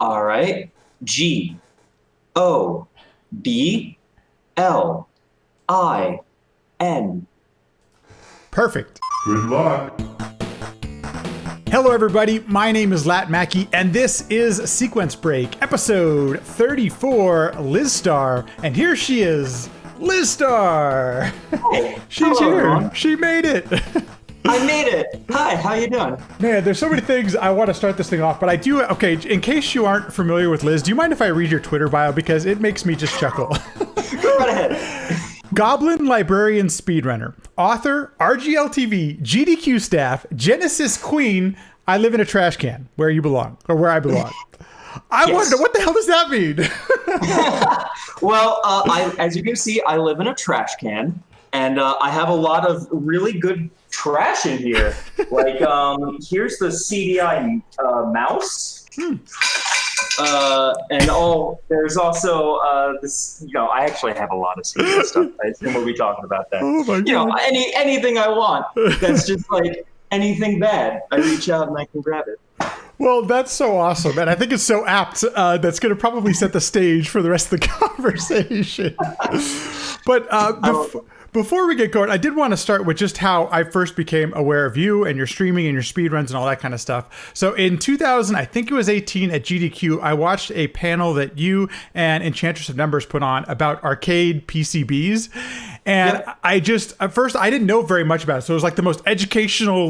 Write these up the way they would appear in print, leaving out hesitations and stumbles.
All right. Goblin. Perfect. Good luck. Hello, everybody. My name is Lat Mackey, and this is Sequence Break, episode 34, Lizstar. And here she is, Lizstar. She's Hello, here. everyone. She made it. I made it. Hi, how you doing? Man, there's so many things I want to start this thing off, but I do. Okay, in case you aren't familiar with Liz, do you mind if I read your Twitter bio? Because it makes me just chuckle. Go right ahead. Goblin Librarian Speedrunner, author, RGLTV, GDQ staff, Genesis Queen. I live in a trash can where you belong, or where I belong. I wonder, what the hell does that mean? Well, as you can see, I live in a trash can, and I have a lot of really good trash in here. Like, here's the CDI mouse. There's also this. I actually have a lot of CDI stuff. I assume we'll be talking about that. Oh my God. Anything I want. That's just like anything bad. I reach out and I can grab it. Well, that's so awesome, and I think it's so apt. That's going to probably set the stage for the rest of the conversation. But before we get going, I did want to start with just how I first became aware of you and your streaming and your speedruns and all that kind of stuff. So in 2000, I think it was 18 at GDQ, I watched a panel that you and Enchantress of Numbers put on about arcade PCBs. And I just, at first, I didn't know very much about it. So it was like the most educational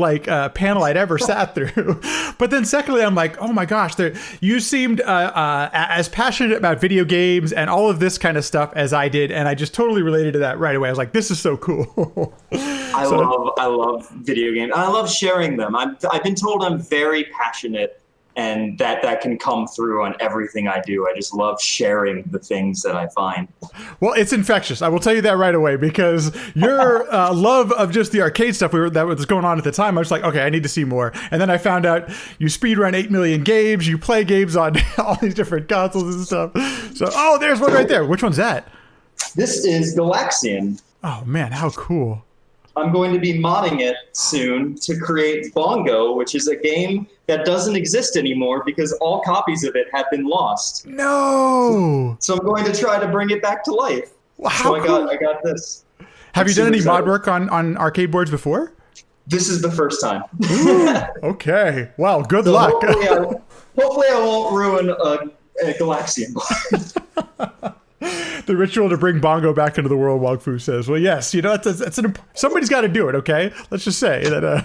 panel I'd ever sat through. But then secondly, I'm like, oh my gosh, you seemed as passionate about video games and all of this kind of stuff as I did. And I just totally related to that right away. I was like, this is so cool. I love video games. I love sharing them. I've been told I'm very passionate, and that can come through on everything I do. I just love sharing the things that I find. Well, it's infectious. I will tell you that right away, because your love of just the arcade stuff that was going on at the time, I was like, okay, I need to see more. And then I found out you speedrun 8 million games. You play games on all these different consoles and stuff. So, there's one right there. Which one's that? This is Galaxian. Oh, man, how cool. I'm going to be modding it soon to create Bongo, which is a game that doesn't exist anymore because all copies of it have been lost. No. So I'm going to try to bring it back to life. Wow, so I got this. Have you done any mod work on arcade boards before? This is the first time. Ooh, okay. Well, good luck. Hopefully I won't ruin a Galaxian board. The ritual to bring Bongo back into the world, Wong Fu says. Well, yes, somebody's got to do it, okay? Let's just say that.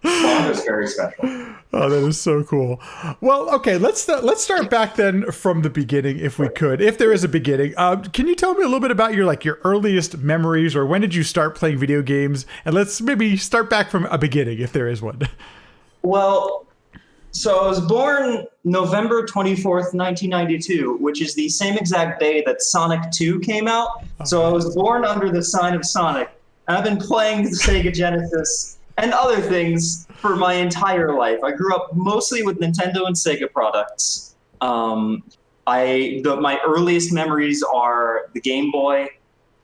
Bongo's very special. Oh, that is so cool. Well, okay, let's start back then from the beginning, if we could, if there is a beginning. Can you tell me a little bit about your earliest memories, or when did you start playing video games? And let's maybe start back from a beginning, if there is one. Well, so I was born November 24th, 1992, which is the same exact day that Sonic 2 came out. Okay. So I was born under the sign of Sonic. And I've been playing the Sega Genesis and other things for my entire life. I grew up mostly with Nintendo and Sega products. My earliest memories are the Game Boy,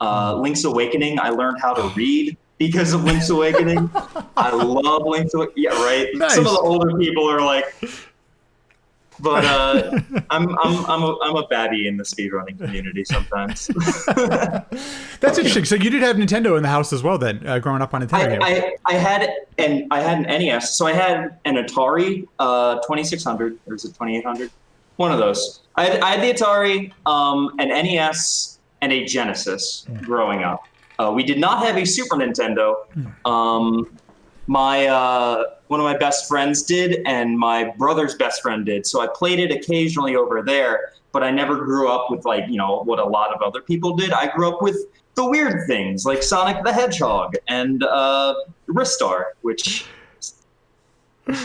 Link's Awakening. I learned how to read because of Link's Awakening. I love Link's Awakening. Yeah, right. Nice. Some of the older people are like, but I'm a baddie in the speedrunning community sometimes. That's interesting. So you did have Nintendo in the house as well, then, growing up on Nintendo. I had an NES. So I had an Atari 2600, or is it 2800? One of those. I had the Atari, an NES, and a Genesis growing up. We did not have a Super Nintendo. One of my best friends did, and my brother's best friend did. So I played it occasionally over there, but I never grew up with what a lot of other people did. I grew up with the weird things like Sonic the Hedgehog and Lizstar, which.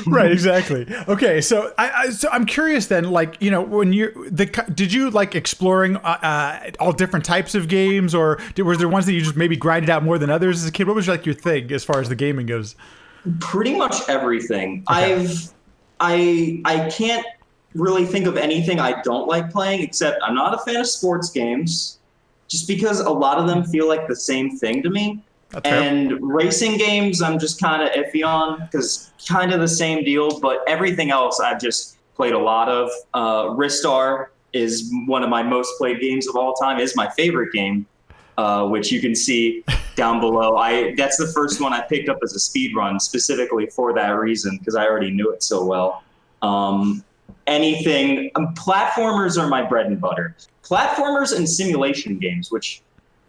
Right, exactly. Okay, so I'm curious then, when did you like exploring all different types of games, or was there ones that you just maybe grinded out more than others as a kid? What was your thing as far as the gaming goes? Pretty much everything. Okay. I can't really think of anything I don't like playing, except I'm not a fan of sports games, just because a lot of them feel like the same thing to me. That's fair. And racing games, I'm just kind of iffy on, because kind of the same deal, but everything else, played a lot of. Ristar is one of my most played games of all time, is my favorite game, which you can see down below. That's the first one I picked up as a speed run specifically for that reason, because I already knew it so well. Platformers are my bread and butter. Platformers and simulation games, which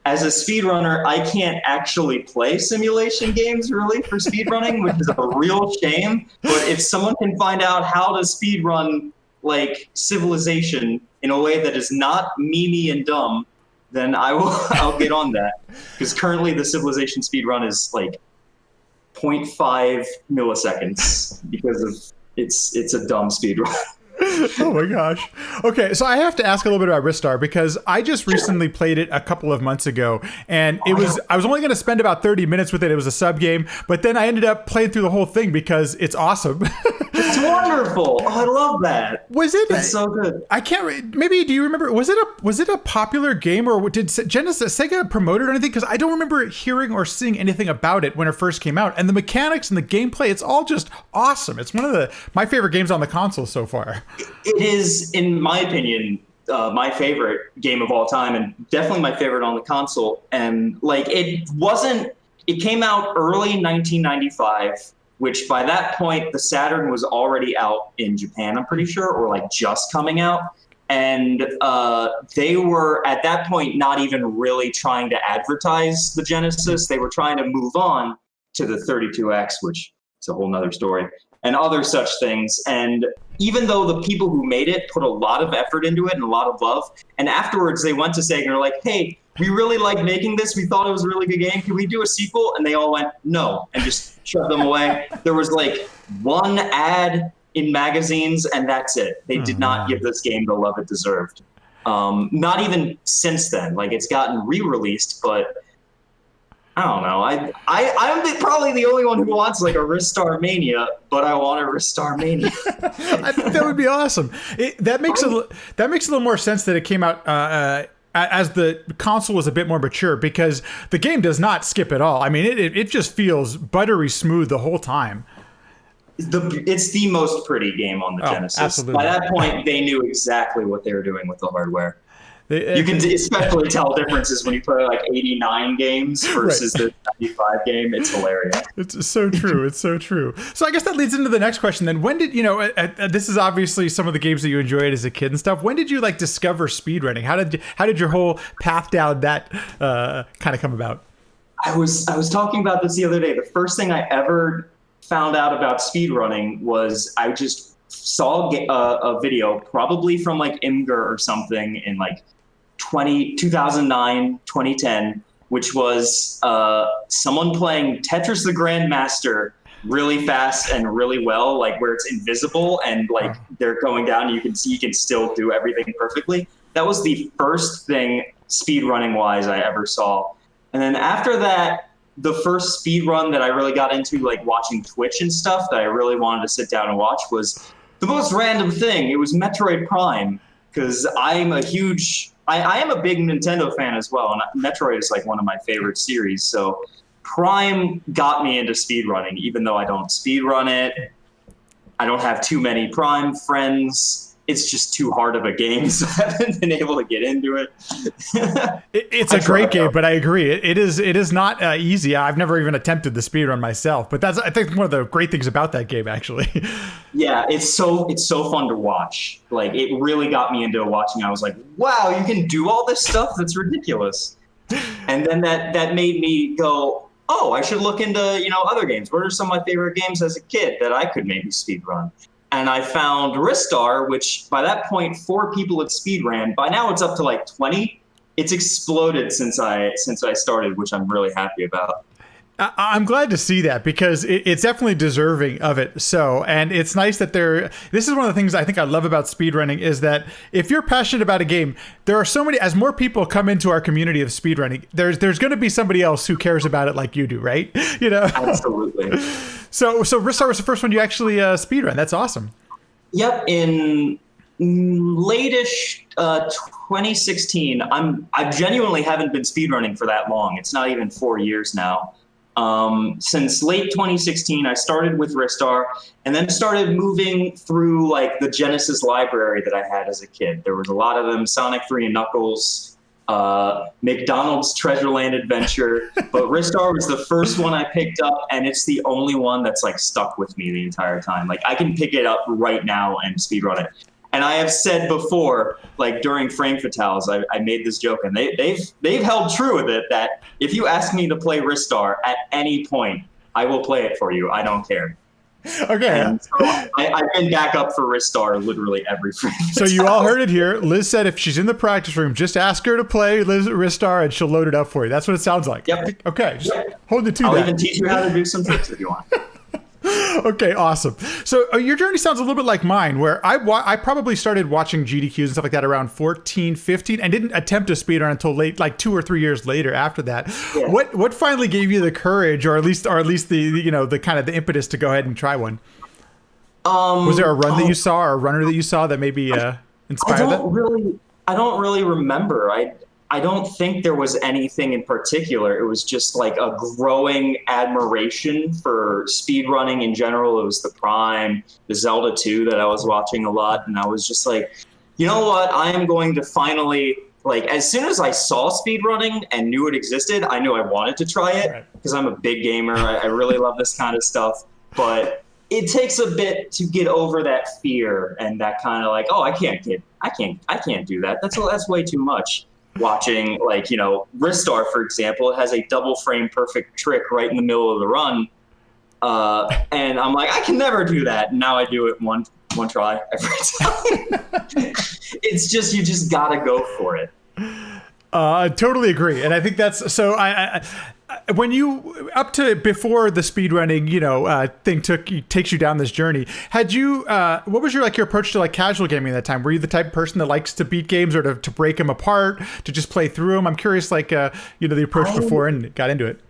as a speedrunner, I can't actually play simulation games really for speedrunning, which is a real shame. But if someone can find out how to speedrun like Civilization in a way that is not memey and dumb, then I'll get on that. Because currently the Civilization speedrun is like 0.5 milliseconds because of it's a dumb speedrun. Oh my gosh. Okay, so I have to ask a little bit about Ristar because I just recently played it a couple of months ago, and I was only going to spend about 30 minutes with it. It was a sub game, but then I ended up playing through the whole thing because it's awesome. It's wonderful. Oh, I love that. It's so good. I can't. Maybe do you remember? Was it a popular game, or did Sega promote it or anything? Because I don't remember hearing or seeing anything about it when it first came out. And the mechanics and the gameplay, it's all just awesome. It's one of my favorite games on the console so far. It is, in my opinion, my favorite game of all time, and definitely my favorite on the console. And like, it came out early 1995, which by that point the Saturn was already out in Japan, I'm pretty sure, or like just coming out. And they were at that point not even really trying to advertise the Genesis. They were trying to move on to the 32X, which is a whole nother story, and other such things. And even though the people who made it put a lot of effort into it and a lot of love, and afterwards they went to Sega and were like, hey, we really like making this. We thought it was a really good game. Can we do a sequel? And they all went, no, and just shoved them away. There was like one ad in magazines, and that's it. They did not give this game the love it deserved. Not even since then. Like, it's gotten re-released, but I don't know. I'm probably the only one who wants like a Ristar Mania, but I want a Ristar Mania. I think that would be awesome. That makes a little more sense that it came out as the console was a bit more mature, because the game does not skip at all. I mean, it just feels buttery smooth the whole time. It's the most pretty game on the Genesis. Absolutely. By that point, they knew exactly what they were doing with the hardware. You can especially tell differences when you play like 89 games versus the 95 game. It's hilarious. It's so true. It's so true. So I guess that leads into the next question then. When did, this is obviously some of the games that you enjoyed as a kid and stuff. When did you like discover speedrunning? How did your whole path down that kind of come about? I was talking about this the other day. The first thing I ever found out about speedrunning was I just saw a video, probably from like Imgur or something, in like 2009, 2010, which was someone playing Tetris the Grandmaster really fast and really well, like where it's invisible and like they're going down and you can still do everything perfectly. That was the first thing speedrunning wise I ever saw. And then after that, the first speed run that I really got into, like watching Twitch and stuff, that I really wanted to sit down and watch, was the most random thing. It was Metroid Prime, because I am a big Nintendo fan as well, and Metroid is like one of my favorite series. So Prime got me into speedrunning, even though I don't speedrun it. I don't have too many Prime friends. It's just too hard of a game, so I haven't been able to get into it. It's a great game, but I agree. It is not easy. I've never even attempted the speedrun myself, but that's, I think, one of the great things about that game, actually. Yeah, it's so fun to watch. Like, it really got me into watching. I was like, wow, you can do all this stuff? That's ridiculous. And then that made me go, oh, I should look into, other games. What are some of my favorite games as a kid that I could maybe speedrun? And I found Ristar, which by that point 4 people had speedran. By now it's up to like 20. It's exploded since I started, which I'm really happy about. I'm glad to see that, because it's definitely deserving of it. So, and it's nice that this is one of the things I think I love about speedrunning, is that if you're passionate about a game, there are so many, as more people come into our community of speedrunning, there's going to be somebody else who cares about it like you do, right? Absolutely. So Ristar was the first one you actually speedrun. That's awesome. Yep. In late-ish 2016, I genuinely haven't been speedrunning for that long. It's not even 4 years now. Since late 2016, I started with Lizstar and then started moving through like the Genesis library that I had as a kid. There was a lot of them: Sonic 3 and Knuckles, McDonald's Treasureland Adventure, but Lizstar was the first one I picked up, and it's the only one that's like stuck with me the entire time. Like I can pick it up right now and speedrun it. And I have said before, like during Frame Fatales, I made this joke, and they've held true with it, that if you ask me to play Lizstar at any point, I will play it for you. I don't care. Okay. And so I've been back up for Lizstar literally every Frame Fatales. So you all heard it here. Liz said if she's in the practice room, just ask her to play Lizstar and she'll load it up for you. That's what it sounds like. Yep. Okay. Yep. Hold it to I'll that. even teach you how to do some tricks if you want. Okay, awesome. So your journey sounds a little bit like mine, where I probably started watching GDQs and stuff like that around 14, 15, and didn't attempt a speedrun until late, like 2 or 3 years later after that. Yeah. What finally gave you the courage, or at least the the kind of the impetus to go ahead and try one? Was there a run that you saw, or a runner that you saw that maybe inspired that? I don't really remember. I don't think there was anything in particular. It was just like a growing admiration for speedrunning in general. It was the Prime, the Zelda 2 that I was watching a lot. And I was just like, you know what? I am going to finally, like, as soon as I saw speedrunning and knew it existed, I knew I wanted to try it because I'm a big gamer. I really love this kind of stuff. But it takes a bit to get over that fear and that kind of like, oh, I can't do that. That's way too much. Watching, like, Lizstar, for example, it has a double frame perfect trick right in the middle of the run. And I'm like, I can never do that. And now I do it one try every time. It's just, you just gotta go for it. I totally agree. And I think that's, so when you, up to before the speedrunning, thing takes you down this journey, had you, what was your approach to like casual gaming at that time? Were you the type of person that likes to beat games, or to break them apart, to just play through them? I'm curious, the approach before and got into it.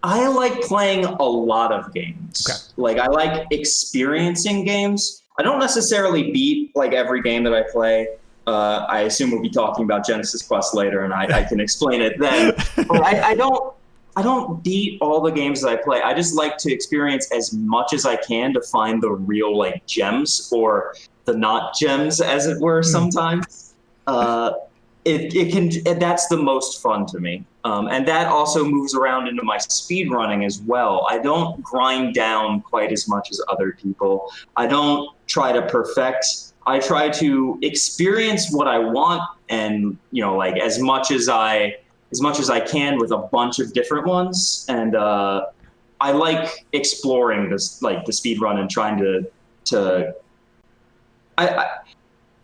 I like playing a lot of games. Okay. Like, I like experiencing games. I don't necessarily beat like every game that I play. I assume we'll be talking about Genesis Quest later, and I can explain it then. But I don't beat all the games that I play. I just like to experience as much as I can to find the real like gems, or the not gems, as it were. Sometimes that's the most fun to me, and that also moves around into my speed running as well. I don't grind down quite as much as other people. I don't try to perfect. I try to experience what I want, and like as much as I can with a bunch of different ones. And I like exploring this, like the speed run, and trying to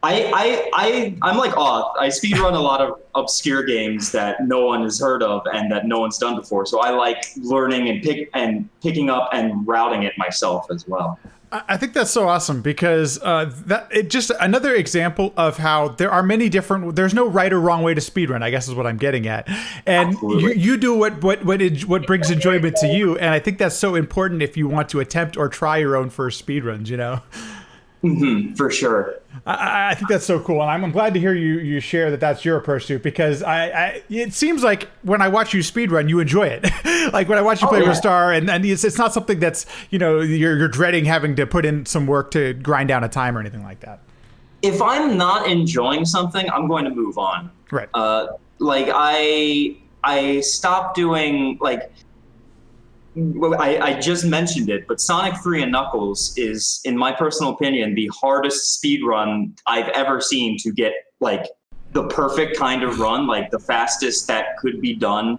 I'm like, I speed run a lot of obscure games that no one has heard of and that no one's done before. So I like learning and picking up and routing it myself as well. I think that's so awesome, because it just another example of how there are many different. There's no right or wrong way to speedrun, I guess is what I'm getting at. And you do what brings enjoyment to you, and I think that's so important if you want to attempt or try your own first speedruns. Mm-hmm, for sure. I think that's so cool, and I'm glad to hear you share that that's your approach to it, because it seems like when I watch you speedrun, you enjoy it. Like when I watch you play Lizstar, and it's not something that's you're dreading having to put in some work to grind down a time or anything like that. If I'm not enjoying something, I'm going to move on. Right. Like I stopped doing like. Well, I just mentioned it, but Sonic 3 and Knuckles is, in my personal opinion, the hardest speed run I've ever seen to get like the perfect kind of run, like the fastest that could be done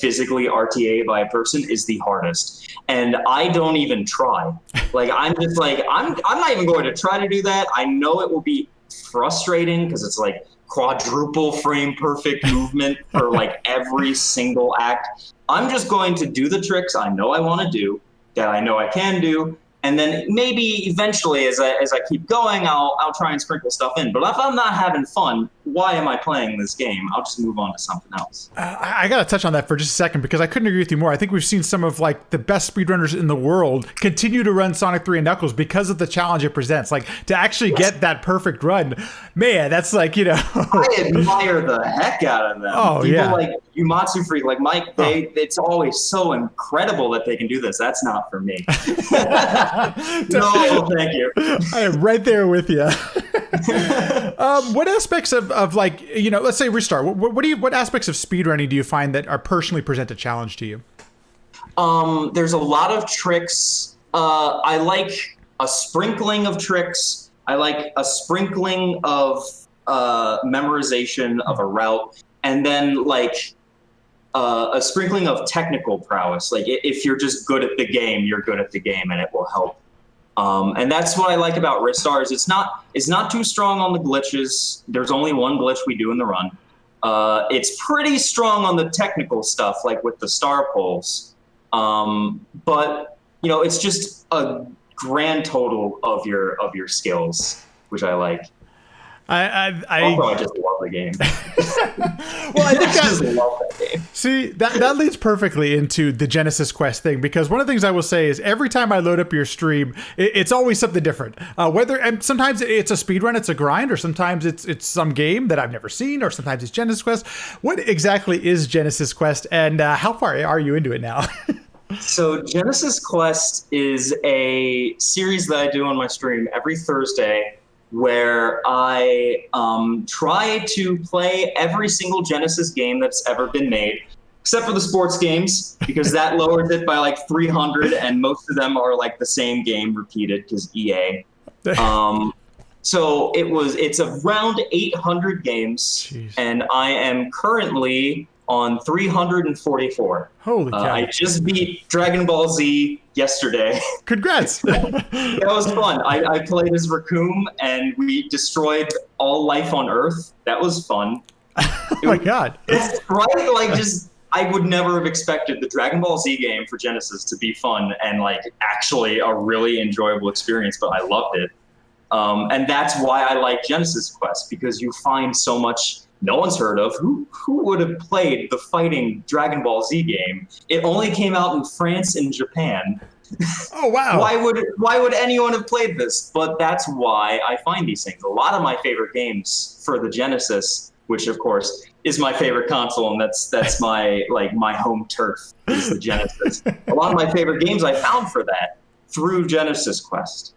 physically RTA by a person is the hardest. And I don't even try. Like, I'm just like, I'm not even going to try to do that. I know it will be frustrating because it's like quadruple frame perfect movement for like every single act. I'm just going to do the tricks I know I want to do, that I know I can do, And then maybe eventually, as I keep going, I'll try and sprinkle stuff in. But if I'm not having fun, why am I playing this game? I'll just move on to something else. I got to touch on that for just a second because I couldn't agree with you more. I think we've seen some of like the best speedrunners in the world continue to run Sonic 3 and Knuckles because of the challenge it presents. Like to actually get that perfect run, man, that's like, you know. I admire the heck out of them. Oh, People yeah. like Umatsu Freak, like Mike, it's always so incredible that they can do this. That's not for me. No, thank you. I am right there with you. What aspects of like, you know, let's say Lizstar, what aspects of speedrunning do you find that are personally present a challenge to you? There's a lot of tricks. I like a sprinkling of tricks. I like a sprinkling of memorization of a route, and then like a sprinkling of technical prowess. Like if you're just good at the game, you're good at the game, and it will help. And that's what I like about Lizstar is it's not too strong on the glitches. There's only one glitch we do in the run. It's pretty strong on the technical stuff, like with the star pulls. But you know, it's just a grand total of your skills, which I like. Also, I just love the game. Well, I think I just love that game. See, that leads perfectly into the Genesis Quest thing, because one of the things I will say is every time I load up your stream, it's always something different. And sometimes it's a speedrun, it's a grind, or sometimes it's some game that I've never seen, or sometimes it's Genesis Quest. What exactly is Genesis Quest, and how far are you into it now? So Genesis Quest is a series that I do on my stream every Thursday, where I try to play every single Genesis game that's ever been made, except for the sports games, because that lowers it by like 300, and most of them are like the same game repeated because EA. So it's around 800 games. Jeez. And I am currently on 344. Holy cow. I just beat Dragon Ball Z yesterday. Congrats. That was fun. I played as Raccoon, and we destroyed all life on Earth. That was fun. Oh my God. Right? Like, just, I would never have expected the Dragon Ball Z game for Genesis to be fun and like actually a really enjoyable experience, but I loved it. And that's why I like Genesis Quest, because you find so much no one's heard of. Who would have played the fighting Dragon Ball Z game? It only came out in France and Japan. Oh, wow. Why would anyone have played this? But that's why I find these things. A lot of my favorite games for the Genesis, which of course is my favorite console, and that's my my home turf is the Genesis. A lot of my favorite games I found for that through Genesis Quest.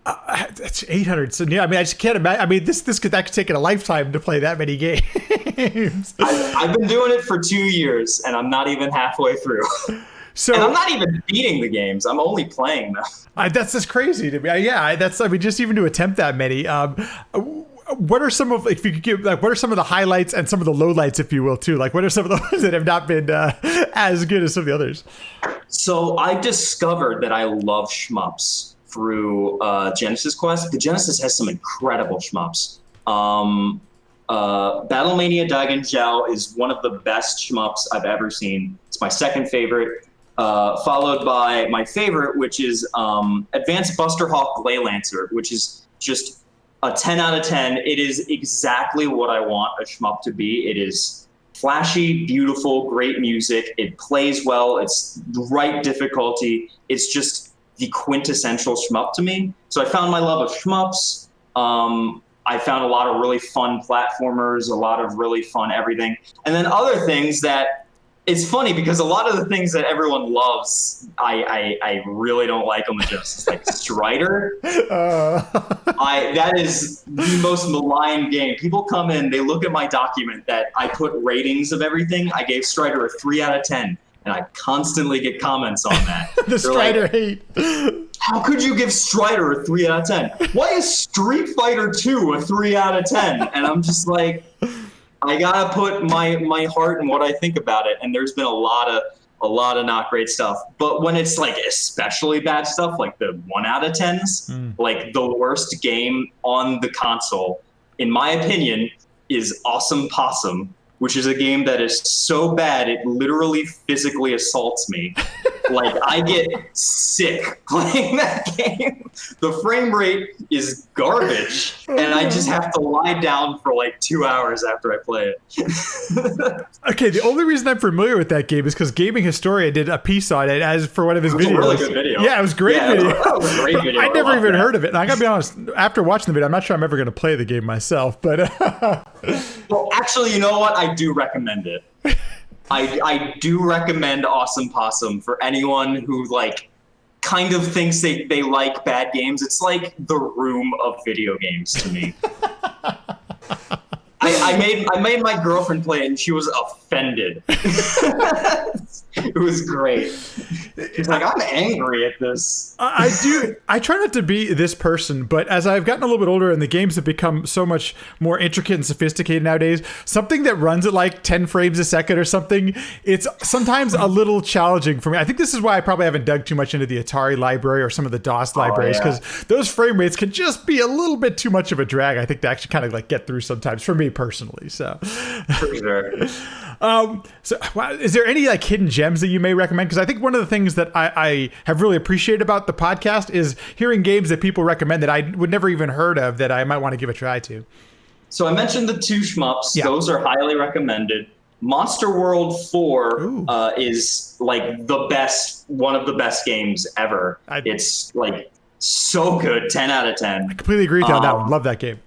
That's 800. So yeah, I mean, I just can't imagine. I mean, that could take a lifetime to play that many games. I've been doing it for 2 years, and I'm not even halfway through. So, and I'm not even beating the games. I'm only playing them. That's just crazy to me. Yeah, I mean, just even to attempt that many. What are some of, if you could give, like, what are some of the highlights and some of the lowlights, if you will, too? Like, what are some of the ones that have not been as good as some of the others? So I discovered that I love shmups through Genesis Quest. The Genesis has some incredible shmups. Battlemania Daigen Zhao is one of the best shmups I've ever seen. It's my second favorite, followed by my favorite, which is Advanced Buster Hawk Glay Lancer, which is just a 10 out of 10. It is exactly what I want a shmup to be. It is flashy, beautiful, great music. It plays well. It's the right difficulty. It's just the quintessential shmup to me. So I found my love of shmups. I found a lot of really fun platformers, a lot of really fun everything. And then other things that, it's funny because a lot of the things that everyone loves, I really don't like on the Genesis, like Strider. That is the most maligned game. People come in, they look at my document that I put ratings of everything. I gave Strider a 3 out of 10. And I constantly get comments on that. The Strider hate. How could you give Strider a 3 out of 10? Why is Street Fighter 2 a 3 out of 10? And I'm just like, I gotta put my heart in what I think about it. And there's been a lot of not great stuff. But when it's like especially bad stuff, like the 1 out of 10s, like the worst game on the console, in my opinion, is Awesome Possum, which is a game that is so bad it literally physically assaults me. Like, I get sick playing that game. The frame rate is garbage, and I just have to lie down for like 2 hours after I play it. Okay, the only reason I'm familiar with that game is because Gaming Historia did a piece on it as for one of his videos. It was a really good video. Yeah, it was a great video. It was a great video. I never even heard of it. And I gotta be honest, after watching the video, I'm not sure I'm ever gonna play the game myself, but well, actually, you know what? I do recommend it. I do recommend Awesome Possum for anyone who like kind of thinks they like bad games. It's like the Room of video games to me. I made my girlfriend play it and she was offended. It was great. She's like, I'm angry at this. I try not to be this person, but as I've gotten a little bit older and the games have become so much more intricate and sophisticated nowadays, something that runs at like 10 frames a second or something, it's sometimes a little challenging for me. I think this is why I probably haven't dug too much into the Atari library or some of the DOS libraries, because those frame rates can just be a little bit too much of a drag, I think, to actually kind of like get through sometimes for me personally. So, for sure. Is there any like hidden gems that you may recommend? Because I think one of the things that I have really appreciated about the podcast is hearing games that people recommend that I would never even heard of that I might want to give a try to. So I mentioned the two shmups. Yeah. Those are highly recommended. Monster World 4 is like the best, one of the best games ever. It's like so good, 10 out of 10. I completely agree with you on that one. Love that game.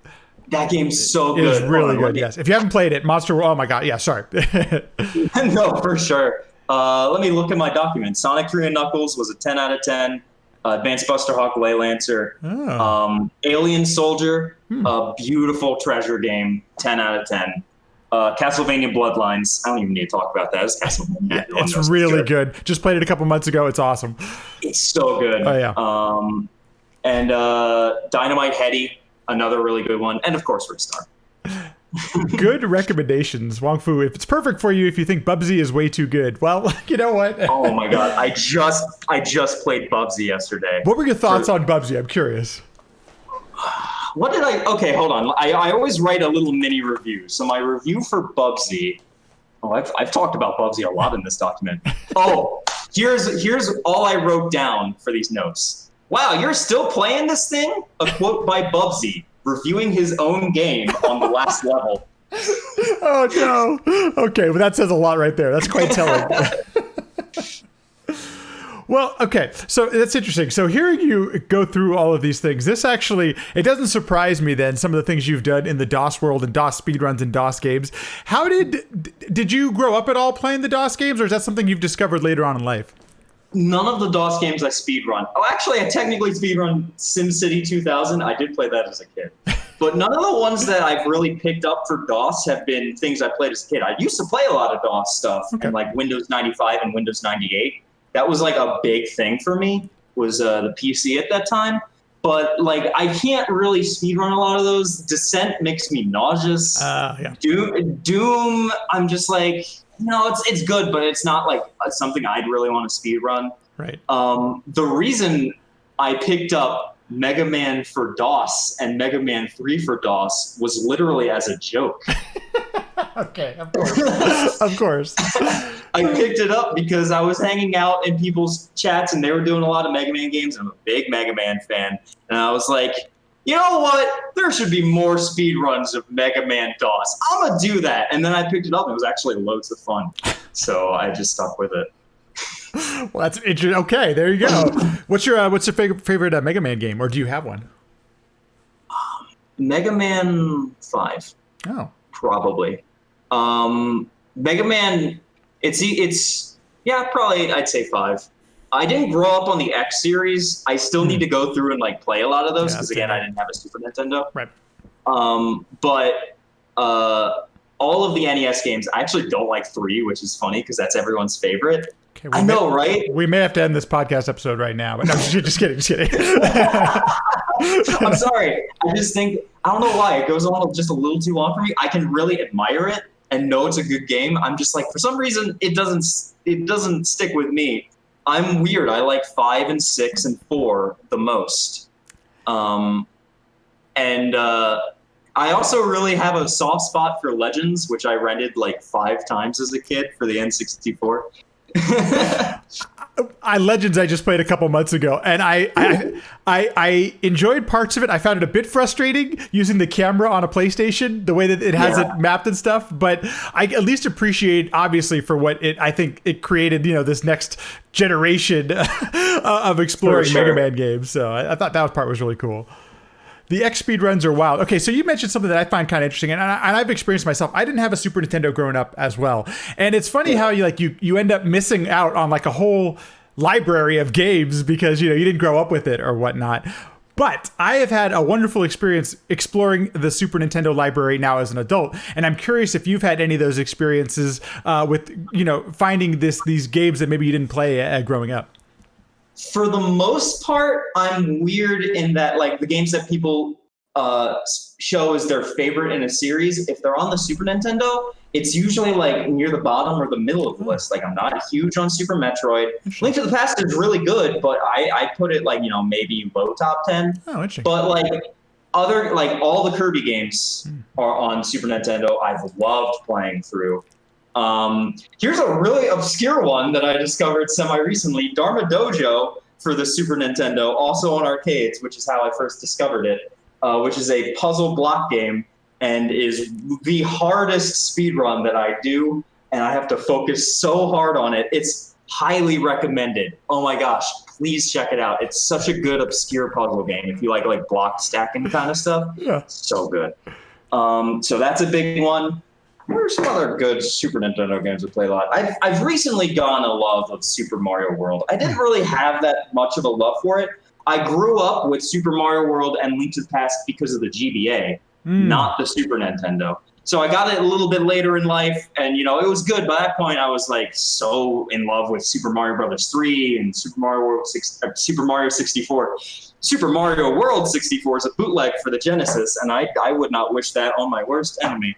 That game's so good. It is really good, yes. If you haven't played it, Monster World, oh my God, yeah, sorry. No, for sure. Let me look at my documents. Sonic 3 and Knuckles was a 10 out of 10. Advanced Buster Hawk Ley Lancer. Alien Soldier, a beautiful treasure game, 10 out of 10. Castlevania Bloodlines, I don't even need to talk about that. It's Castlevania. It's really good. Just played it a couple months ago. It's awesome. It's so good. Oh, yeah. And Dynamite Heady, another really good one. And, of course, Lizstar. Good recommendations, Wong Fu. If it's perfect for you, if you think Bubsy is way too good, well, you know what? Oh, my God. I just played Bubsy yesterday. What were your thoughts on Bubsy? I'm curious. What did I... Okay, hold on. I always write a little mini review. So my review for Bubsy... Oh, I've talked about Bubsy a lot in this document. Oh, here's all I wrote down for these notes. Wow, you're still playing this thing? A quote by Bubsy, reviewing his own game on the last level. Oh, no. Okay, well, that says a lot right there. That's quite telling. Well, okay, so that's interesting. So hearing you go through all of these things, this actually, it doesn't surprise me then, some of the things you've done in the DOS world and DOS speedruns and DOS games. How did you grow up at all playing the DOS games, or is that something you've discovered later on in life? None of the DOS games I speedrun. Oh, actually, I technically speedrun SimCity 2000. I did play that as a kid. But none of the ones that I've really picked up for DOS have been things I played as a kid. I used to play a lot of DOS stuff in like Windows 95 and Windows 98. That was like a big thing for me, was the PC at that time. But like, I can't really speedrun a lot of those. Descent makes me nauseous. Yeah. Doom, I'm just like, no, it's good, but it's not like something I'd really want to speedrun. Right. The reason I picked up Mega Man for DOS and Mega Man 3 for DOS was literally as a joke. Okay, of course. Of course. I picked it up because I was hanging out in people's chats and they were doing a lot of Mega Man games. I'm a big Mega Man fan. And I was like, you know what? There should be more speedruns of Mega Man DOS. I'm going to do that. And then I picked it up and it was actually loads of fun. So I just stuck with it. Well, that's interesting. Okay, there you go. What's your favorite Mega Man game, or do you have one? Mega Man 5. Oh. Probably. Mega Man, it's probably I'd say 5. I didn't grow up on the X series. I still need to go through and like play a lot of those because again, I didn't have a Super Nintendo. Right. But all of the NES games, I actually don't like 3, which is funny because that's everyone's favorite. Okay, I know, right? We may have to end this podcast episode right now, but no, just kidding. I'm sorry. I just think, I don't know why, it goes on just a little too long for me. I can really admire it and know it's a good game. I'm just like, for some reason, it doesn't stick with me. I'm weird. I like 5 and 6 and 4 the most. I also really have a soft spot for Legends, which I rented like 5 times as a kid for the N64. Legends I just played a couple months ago, and I enjoyed parts of it. I found it a bit frustrating using the camera on a PlayStation, the way that it has it mapped and stuff. But I at least appreciate, obviously, for what I think it created. This next generation of exploring Mega Man games. So I thought that part was really cool. The X speedruns are wild. Okay, so you mentioned something that I find kind of interesting, and I've experienced myself. I didn't have a Super Nintendo growing up as well, and it's funny how you end up missing out on like a whole library of games because you didn't grow up with it or whatnot. But I have had a wonderful experience exploring the Super Nintendo library now as an adult, and I'm curious if you've had any of those experiences with finding these games that maybe you didn't play growing up. For the most part, I'm weird in that like the games that people show as their favorite in a series, if they're on the Super Nintendo, it's usually like near the bottom or the middle of the list. Like I'm not huge on Super Metroid. Link to the Past is really good, but I put it like, maybe low top 10. Oh, interesting. But like all the Kirby games are on Super Nintendo. I've loved playing through. Here's a really obscure one that I discovered semi-recently, Dharma Dojo for the Super Nintendo, also on arcades, which is how I first discovered it, which is a puzzle block game and is the hardest speedrun that I do, and I have to focus so hard on it. It's highly recommended. Oh my gosh, please check it out. It's such a good obscure puzzle game if you like block stacking kind of stuff. Yeah. So good. So that's a big one. What are some other good Super Nintendo games to play a lot? I've recently gotten a love of Super Mario World. I didn't really have that much of a love for it. I grew up with Super Mario World and Link to the Past because of the GBA, not the Super Nintendo. So I got it a little bit later in life, and it was good. By that point, I was like so in love with Super Mario Brothers 3 and Super Mario 64. Super Mario World 64 is a bootleg for the Genesis, and I would not wish that on my worst enemy.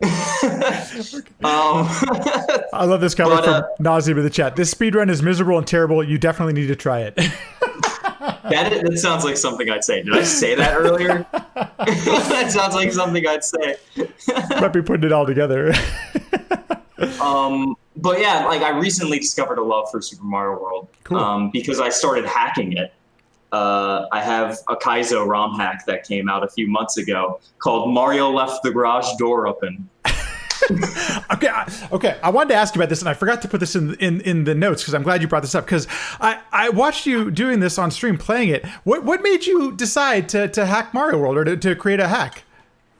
I love this comment from Nauseam in the chat. This speedrun is miserable and terrible. You definitely need to try it. That sounds like something I'd say. Did I say that earlier? That sounds like something I'd say. Might be putting it all together. But yeah, I recently discovered a love for Super Mario World. Cool. Because I started hacking it. I have a Kaizo ROM hack that came out a few months ago called Mario Left the Garage Door Open. Okay. I wanted to ask you about this, and I forgot to put this in the notes because I'm glad you brought this up because I watched you doing this on stream, playing it. What made you decide to hack Mario World or to create a hack?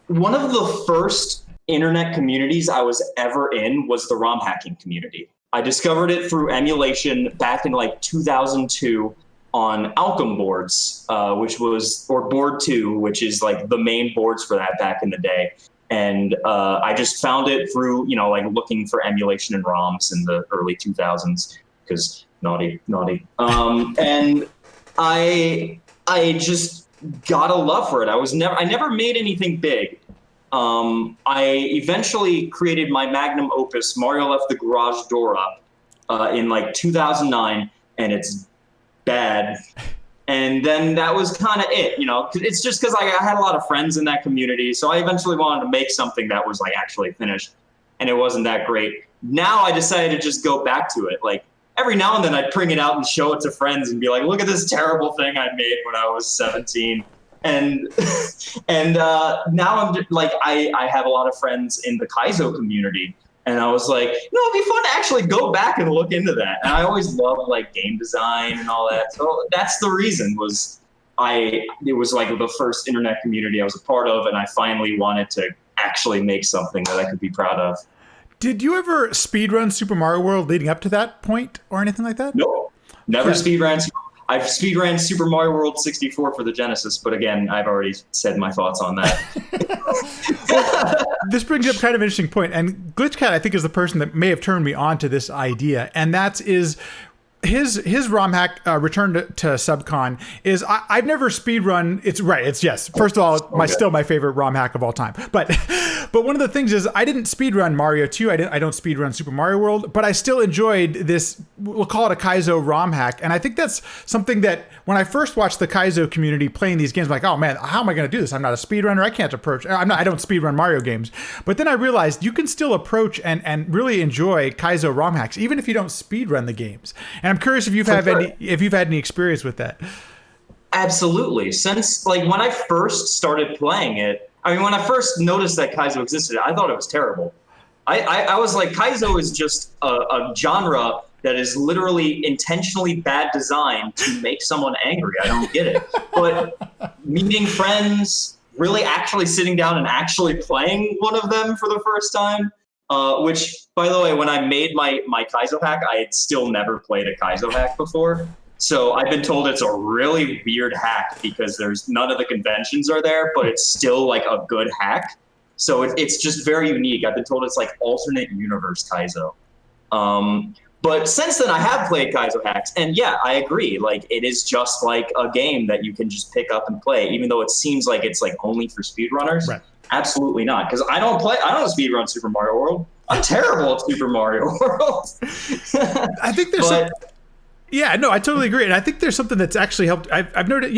One of the first internet communities I was ever in was the ROM hacking community. I discovered it through emulation back in 2002 on Alchem boards, or Board 2, which is the main boards for that back in the day. And I just found it through, looking for emulation in ROMs in the early 2000s, because naughty. And I just got a love for it. I never made anything big. I eventually created my magnum opus, Mario Left the Garage Door Up, in 2009, and it's bad. And then that was kind of it, it's just because I had a lot of friends in that community. So I eventually wanted to make something that was actually finished, and it wasn't that great. Now I decided to just go back to it. Every now and then I'd bring it out and show it to friends and be like, look at this terrible thing I made when I was 17. And now I'm just, I have a lot of friends in the Kaizo community. And I was like, it'd be fun to actually go back and look into that. And I always loved game design and all that. So that's the reason it was the first internet community I was a part of. And I finally wanted to actually make something that I could be proud of. Did you ever speedrun Super Mario World leading up to that point or anything like that? No, never speedran. I've speedran Super Mario World 64 for the Genesis, but again, I've already said my thoughts on that. This brings up kind of an interesting point, and Glitchcat, I think, is the person that may have turned me on to this idea, and that is his ROM hack, Return to Subcon, is I've never speedrun. Yes. First of all, still my favorite ROM hack of all time. But one of the things is I didn't speedrun Mario 2. I don't speedrun Super Mario World, but I still enjoyed this. We'll call it a Kaizo ROM hack, and I think that's something that when I first watched the Kaizo community playing these games, I'm like, oh man, how am I going to do this? I'm not a speedrunner. I can't approach. I don't speedrun Mario games. But then I realized you can still approach and really enjoy Kaizo ROM hacks, even if you don't speedrun the games. And I'm curious if you've had any experience with that. Absolutely. Since like when I first started playing it, I mean, when I first noticed that Kaizo existed, I thought it was terrible. I was like, Kaizo is just a genre that is literally intentionally bad designed to make someone angry. I don't get it. But meeting friends, really actually sitting down and actually playing one of them for the first time, which, by the way, when I made my Kaizo hack, I had still never played a Kaizo hack before. So I've been told it's a really weird hack because there's none of the conventions are there, but it's still like a good hack. So it's just very unique. I've been told it's like alternate universe Kaizo. But since then I have played Kaizo hacks, and yeah, I agree. Like it is just like a game that you can just pick up and play, even though it seems like it's like only for speedrunners. Right. Absolutely not, because I don't speedrun Super Mario World. I'm terrible at Super Mario World. I think there's yeah, no, I totally agree. And I think there's something that's actually helped. I've noted,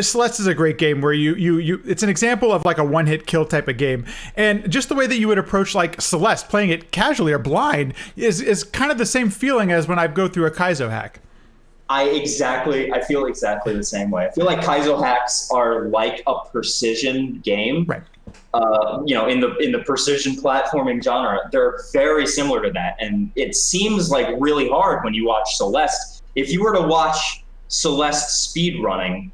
Celeste is a great game where you it's an example of like a one-hit kill type of game. And just the way that you would approach like Celeste, playing it casually or blind, is kind of the same feeling as when I go through a Kaizo hack. I feel exactly the same way. I feel like Kaizo hacks are like a precision game. Right. In the precision platforming genre, they're very similar to that. And it seems like really hard when you watch Celeste. If you were to watch Celeste speedrunning,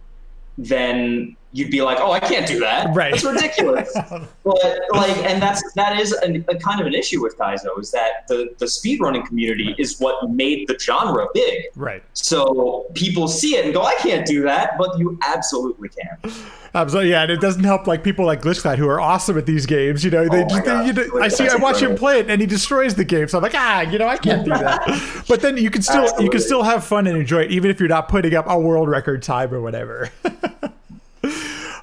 then you'd be like, oh, I can't do that. Right. It's ridiculous. But like, and that is a kind of an issue with Kaizo, is that the speedrunning community is what made the genre big. Right. So people see it and go, I can't do that, but you absolutely can. Absolutely, yeah, and it doesn't help like people like Lizstar who are awesome at these games. I watch him play it and he destroys the game. So I'm like, I can't do that. But then you can still have fun and enjoy it, even if you're not putting up a world record time or whatever.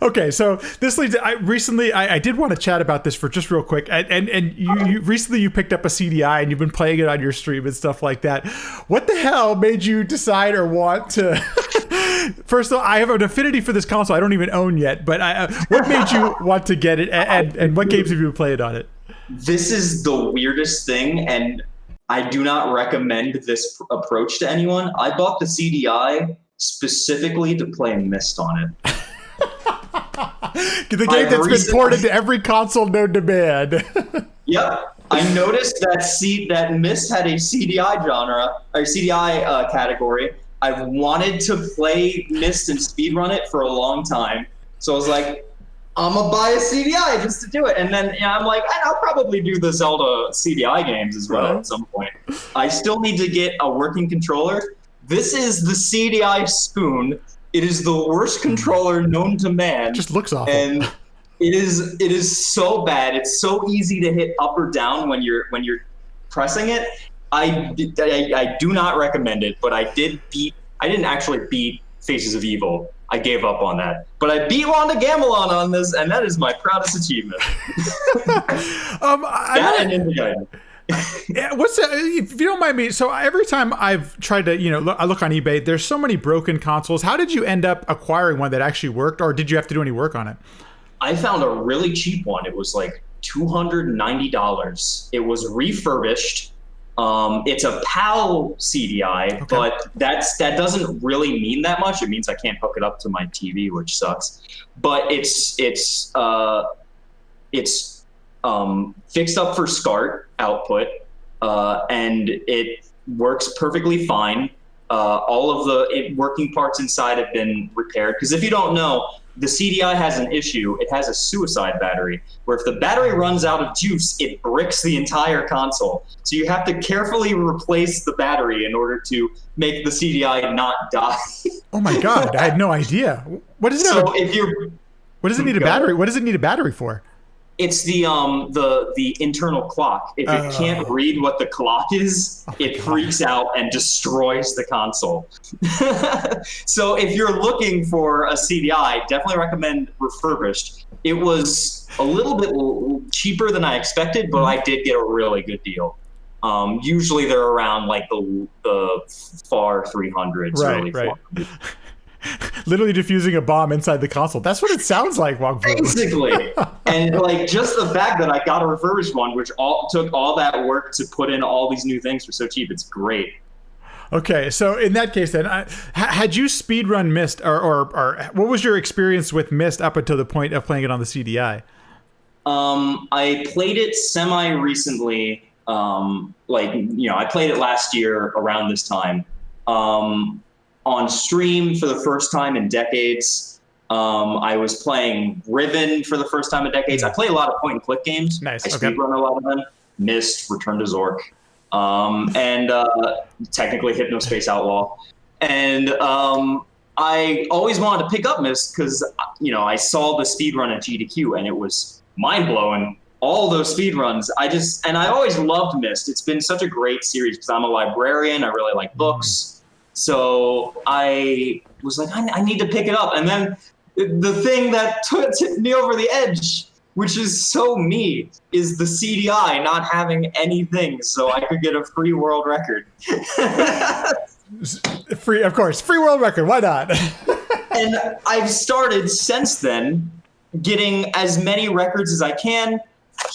Okay, so this leads. I did want to chat about this for just real quick. And you recently picked up a CDI and you've been playing it on your stream and stuff like that. What the hell made you decide or want to? First of all, I have an affinity for this console I don't even own yet. But what made you want to get it? And what games have you been playing on it? This is the weirdest thing, and I do not recommend this approach to anyone. I bought the CDI specifically to play Myst on it. The game that's been ported to every console known to man. Yep. I noticed that Myst had a CDI genre, or CDI category. I've wanted to play Myst and speedrun it for a long time. So I was like, I'm going to buy a CDI just to do it. And then I'm like, I'll probably do the Zelda CDI games as well at some point. I still need to get a working controller. This is the CDI Spoon. It is the worst controller known to man. Just looks awful. And it is so bad. It's so easy to hit up or down when you're pressing it. I do not recommend it, but I didn't actually beat Faces of Evil. I gave up on that. But I beat Wanda Gamelon on this, and that is my proudest achievement. And Indiana. Yeah, what's that? If you don't mind me, so every time I've tried to, I look on eBay, there's so many broken consoles. How did you end up acquiring one that actually worked, or did you have to do any work on it? I found a really cheap one. It was like $290. It was refurbished. It's a PAL CDI, but that doesn't really mean that much. It means I can't hook it up to my TV, which sucks. But it's fixed up for SCART output, and it works perfectly fine. All of the working parts inside have been repaired. Because if you don't know, the CDI has an issue. It has a suicide battery, where if the battery runs out of juice, it bricks the entire console. So you have to carefully replace the battery in order to make the CDI not die. Oh my God, I had no idea. What does it need a battery? What does it need a battery for? It's the internal clock. If it can't read what the clock is, it freaks out and destroys the console. So if you're looking for a CDI, definitely recommend refurbished. It was a little bit cheaper than I expected, but I did get a really good deal. Usually they're around like the far 300s, early 400s. Literally diffusing a bomb inside the console. That's what it sounds like, Wong Fu. Basically. And like just the fact that I got a refurbished one, which took all that work to put in all these new things for so cheap, it's great. Okay, so in that case, then, had you speedrun Myst, or what was your experience with Myst up until the point of playing it on the CDI? I played it semi-recently. I played it last year around this time. On stream for the first time in decades. I was playing Riven for the first time in decades. I play a lot of point-and-click games. Nice. I Okay. speedrun a lot of them. Myst, Return to Zork, and technically Hypnospace Outlaw. And I always wanted to pick up Myst because, I saw the speedrun at GDQ, and it was mind-blowing. All those speedruns, I always loved Myst. It's been such a great series because I'm a librarian. I really like books. So I was like, I need to pick it up. And then the thing that tipped me over the edge, which is so me, is the CDI not having anything, so I could get a free world record. Free, of course, free world record. Why not? And I've started since then getting as many records as I can.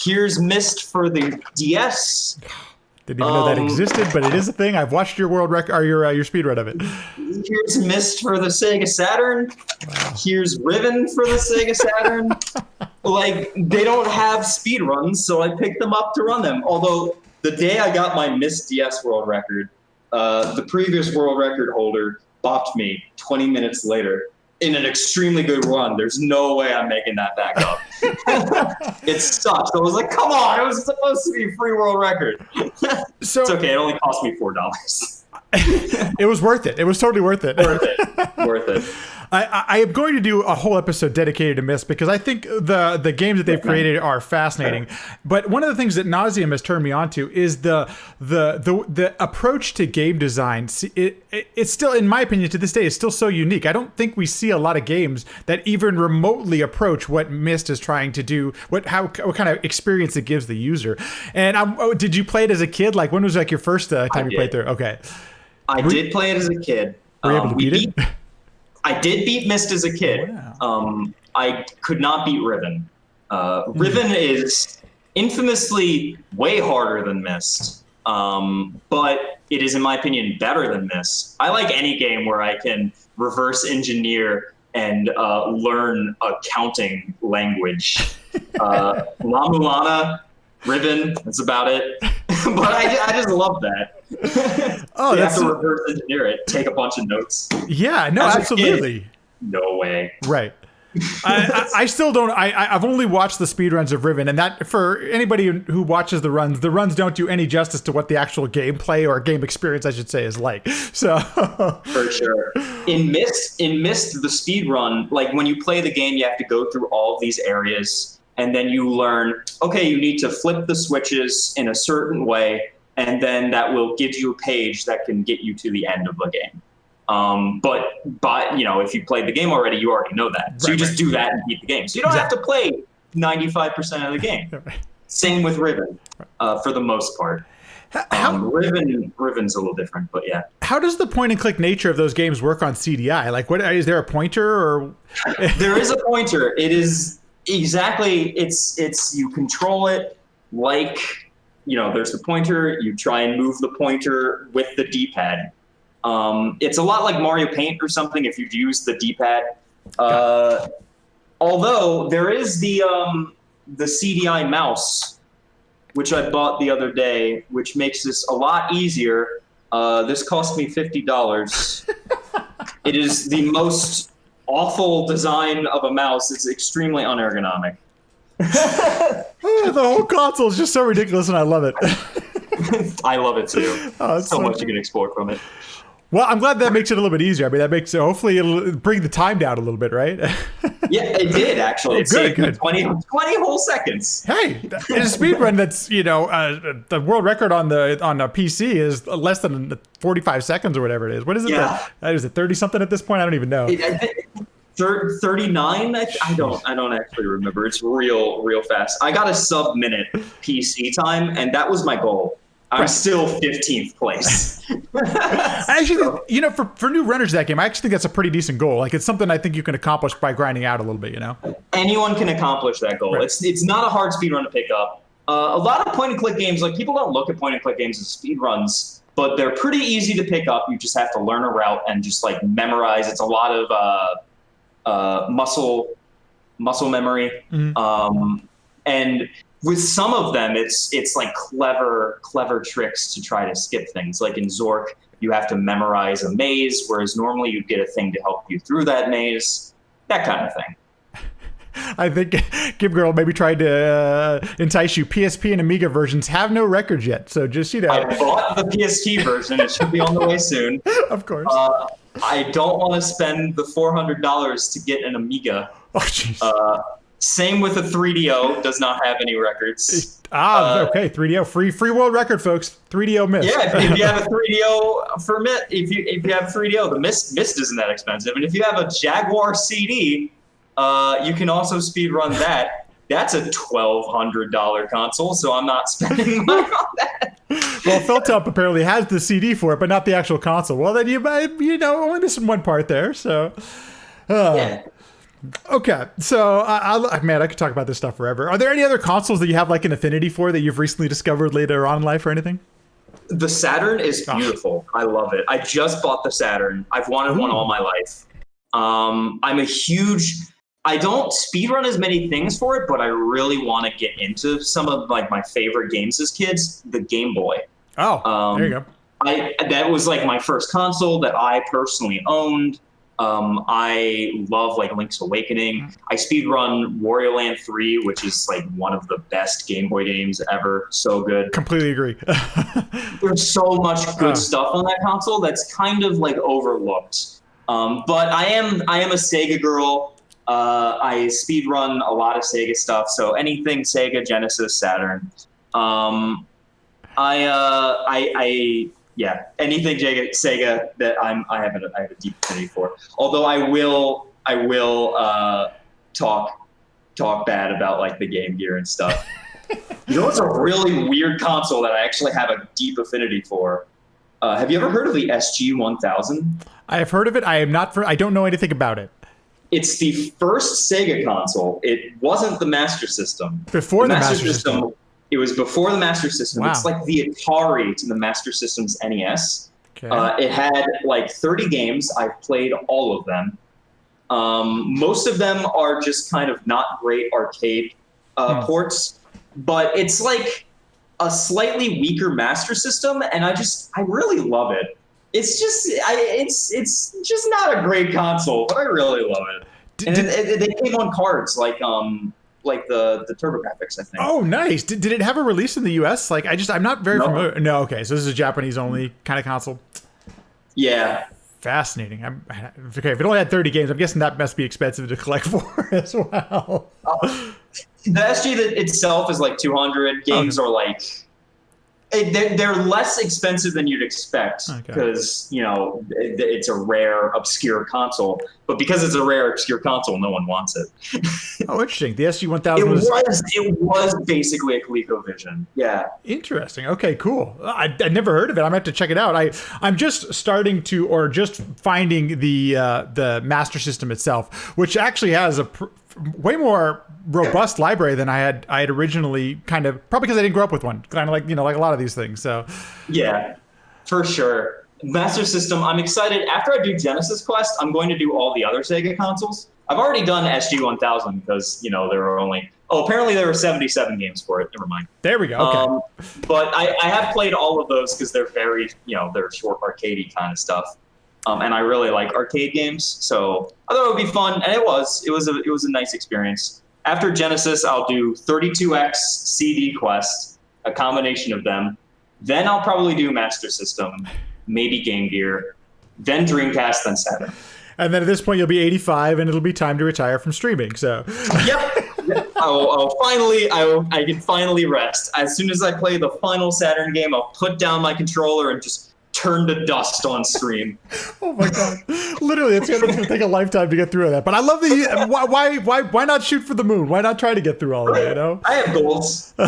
Here's Myst for the DS. Didn't even know that existed, but it is a thing. I've watched your world record, or your speedrun of it. Here's Myst for the Sega Saturn. Wow. Here's Riven for the Sega Saturn. They don't have speedruns, so I picked them up to run them. Although the day I got my Myst DS world record, the previous world record holder bopped me 20 minutes later in an extremely good run. There's no way I'm making that back up. It sucks. I was like, come on, it was supposed to be a free world record. So it's okay, it only cost me $4. It was worth it. It was totally worth it. Worth it. I am going to do a whole episode dedicated to Myst because I think the games that they've created are fascinating. But one of the things that Nauseam has turned me on to is the approach to game design. It's still, in my opinion, to this day, is still so unique. I don't think we see a lot of games that even remotely approach what Myst is trying to do, what kind of experience it gives the user. And did you play it as a kid? Like, when was your first time you played through? Okay. I did play it as a kid. Were you able to beat it? I did beat Myst as a kid. Wow. I could not beat Riven. Riven is infamously way harder than Myst, but it is, in my opinion, better than Myst. I like any game where I can reverse engineer and learn a counting language. La Mulana, Riven, that's about it. But I just love that. You have to reverse engineer it, take a bunch of notes. Yeah, no, absolutely. Kid, no way. Right. I still don't. I've only watched the speedruns of Riven, and that, for anybody who watches the runs don't do any justice to what the actual gameplay or game experience, I should say, is like. So for sure. In Myst, the speedrun, like when you play the game, you have to go through all of these areas, and then you learn, okay, you need to flip the switches in a certain way, and then that will give you a page that can get you to the end of the game. But if you played the game already, you already know that. So you just do that and beat the game. So you don't have to play 95% of the game. Same with Riven, for the most part. Riven's a little different, but yeah. How does the point and click nature of those games work on CDI? Like, what is there a pointer or? There is a pointer. It is exactly. It's you control it like, there's the pointer. You try and move the pointer with the D-pad. It's a lot like Mario Paint or something if you use the D-pad. Although there is the CDI mouse, which I bought the other day, which makes this a lot easier. This cost me $50. It is the most awful design of a mouse. It's extremely unergonomic. The whole console is just so ridiculous, and I love it. I love it too. So much you can explore from it. Well, I'm glad that makes it a little bit easier. I mean, that makes it, hopefully it'll bring the time down a little bit, right? Yeah, it did actually. It saved me 20 whole seconds. Hey, in a speedrun that's, the world record on a PC is less than 45 seconds or whatever it is. What is it? Yeah. Is it 30 something at this point? I don't even know. 39? I don't actually remember. It's real fast. I got a sub-minute PC time, and that was my goal. I'm still 15th place. I actually, for new runners of that game, I actually think that's a pretty decent goal. Like, it's something I think you can accomplish by grinding out a little bit, Anyone can accomplish that goal. Right. It's not a hard speedrun to pick up. A lot of point-and-click games, like, people don't look at point-and-click games as speedruns. but they're pretty easy to pick up. You just have to learn a route and just like memorize. It's a lot of muscle memory. And with some of them, it's like clever tricks to try to skip things. Like in Zork, you have to memorize a maze, whereas normally you'd get a thing to help you through that maze, that kind of thing. I think Gib Girl maybe tried to entice you. PSP and Amiga versions have no records yet, so just, you know. I bought the PSP version. It should be on the way soon. Of course. I don't want to spend the $400 to get an Amiga. Oh, jeez. Same with the 3DO, does not have any records. Okay, 3DO, free world record, folks. 3DO Mist. Yeah, if you have a 3DO for Mist, if you have 3DO, the Mist isn't that expensive. And if you have a Jaguar CD, you can also speedrun that. That's a $1,200 console, so I'm not spending money on that. Well, Feltup apparently has the CD for it, but not the actual console. Well, then you might, only missing one part there. So, Yeah. Okay, so man, I could talk about this stuff forever. Are there any other consoles that you have like an affinity for that you've recently discovered later on in life or anything? The Saturn is beautiful. I love it. I just bought the Saturn. I've wanted one all my life. I don't speedrun as many things for it, but I really want to get into some of like my favorite games as kids, the Game Boy. Oh, there you go. That was like my first console that I personally owned. I love like Link's Awakening. I speedrun Wario Land 3, which is like one of the best Game Boy games ever. So good. Completely agree. There's so much good stuff on that console that's kind of like overlooked. But I am a Sega girl. I speedrun a lot of Sega stuff. So anything Sega, Genesis, Saturn. Yeah, anything Sega that I have a deep affinity for. Although I will talk bad about like the Game Gear and stuff. You know what's a really weird console that I actually have a deep affinity for? Have you ever heard of the SG-1000? I have heard of it. I don't know anything about it. It's the first Sega console. It wasn't the Master System. Before the Master System. It was before the Master System. Wow. It's like the Atari to the Master System's NES. Okay. It had like 30 games. I've played all of them. Most of them are just kind of not great arcade ports, but it's like a slightly weaker Master System, and I really love it. It's just not a great console, but I really love it. And they came on cards like the TurboGrafx, I think. Oh, nice. Did it have a release in the US? Like, I'm not very familiar. No, okay. So this is a Japanese only kind of console. Yeah. Fascinating. Okay, if it only had 30 games, I'm guessing that must be expensive to collect for as well. The SG itself is like 200. Games are like they're less expensive than you'd expect because it's a rare obscure console. But because it's a rare obscure console, no one wants it. Oh, interesting. The SG-1000 it was basically a ColecoVision. Yeah. Interesting. Okay, cool. I'd never heard of it. I'm gonna have to check it out. I'm just starting to, or just finding the Master System itself, which actually has a way more robust library than I had originally, kind of, probably because I didn't grow up with one, kind of like like a lot of these things. So yeah, for sure. Master System, I'm excited. After I do Genesis Quest, I'm going to do all the other Sega consoles. I've already done SG-1000 because there were only apparently there were 77 games for it. Never mind. There we go. Okay. But I have played all of those because they're very they're short arcadey kind of stuff. And I really like arcade games, so I thought it would be fun, and it was a nice experience. After Genesis, I'll do 32X CD Quest, a combination of them. Then I'll probably do Master System, maybe Game Gear, then Dreamcast, then Saturn. And then at this point, you'll be 85, and it'll be time to retire from streaming. So. Yep. I can finally rest. As soon as I play the final Saturn game, I'll put down my controller and just turn to dust on stream. Oh my god! Literally, it's gonna take a lifetime to get through that. But I love the why not shoot for the moon? Why not try to get through all of it? You know, I have goals. We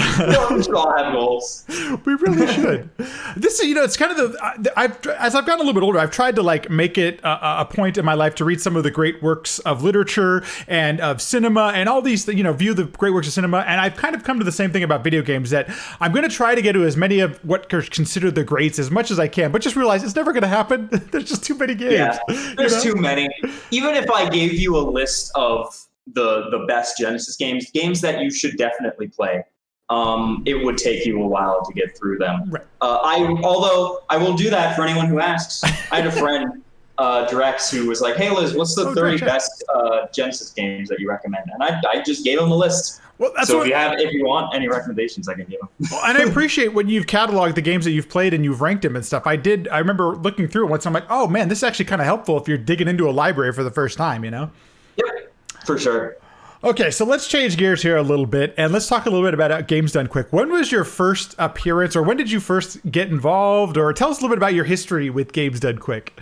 should all have goals. We really should. This, it's kind of as I've gotten a little bit older, I've tried to like make it a point in my life to read some of the great works of literature and of cinema and all these, view the great works of cinema. And I've kind of come to the same thing about video games, that I'm going to try to get to as many of what are considered the greats as much as I can, but just realize it's never going to happen. There's just too many games. Yeah, there's too many. Even if I gave you a list of the best Genesis games that you should definitely play, it would take you a while to get through them. Right. Although I will do that for anyone who asks. I had a friend, Drex, who was like, "Hey Liz, what's the 30 best Genesis games that you recommend?" And I just gave him a list. Well, that's so if you want any recommendations, I can give them. Well, and I appreciate when you've cataloged the games that you've played and you've ranked them and stuff. I remember looking through it once. I'm like, oh man, this is actually kind of helpful if you're digging into a library for the first time, Yep, for sure. Okay, so let's change gears here a little bit and let's talk a little bit about Games Done Quick. When was your first appearance, or when did you first get involved, or tell us a little bit about your history with Games Done Quick?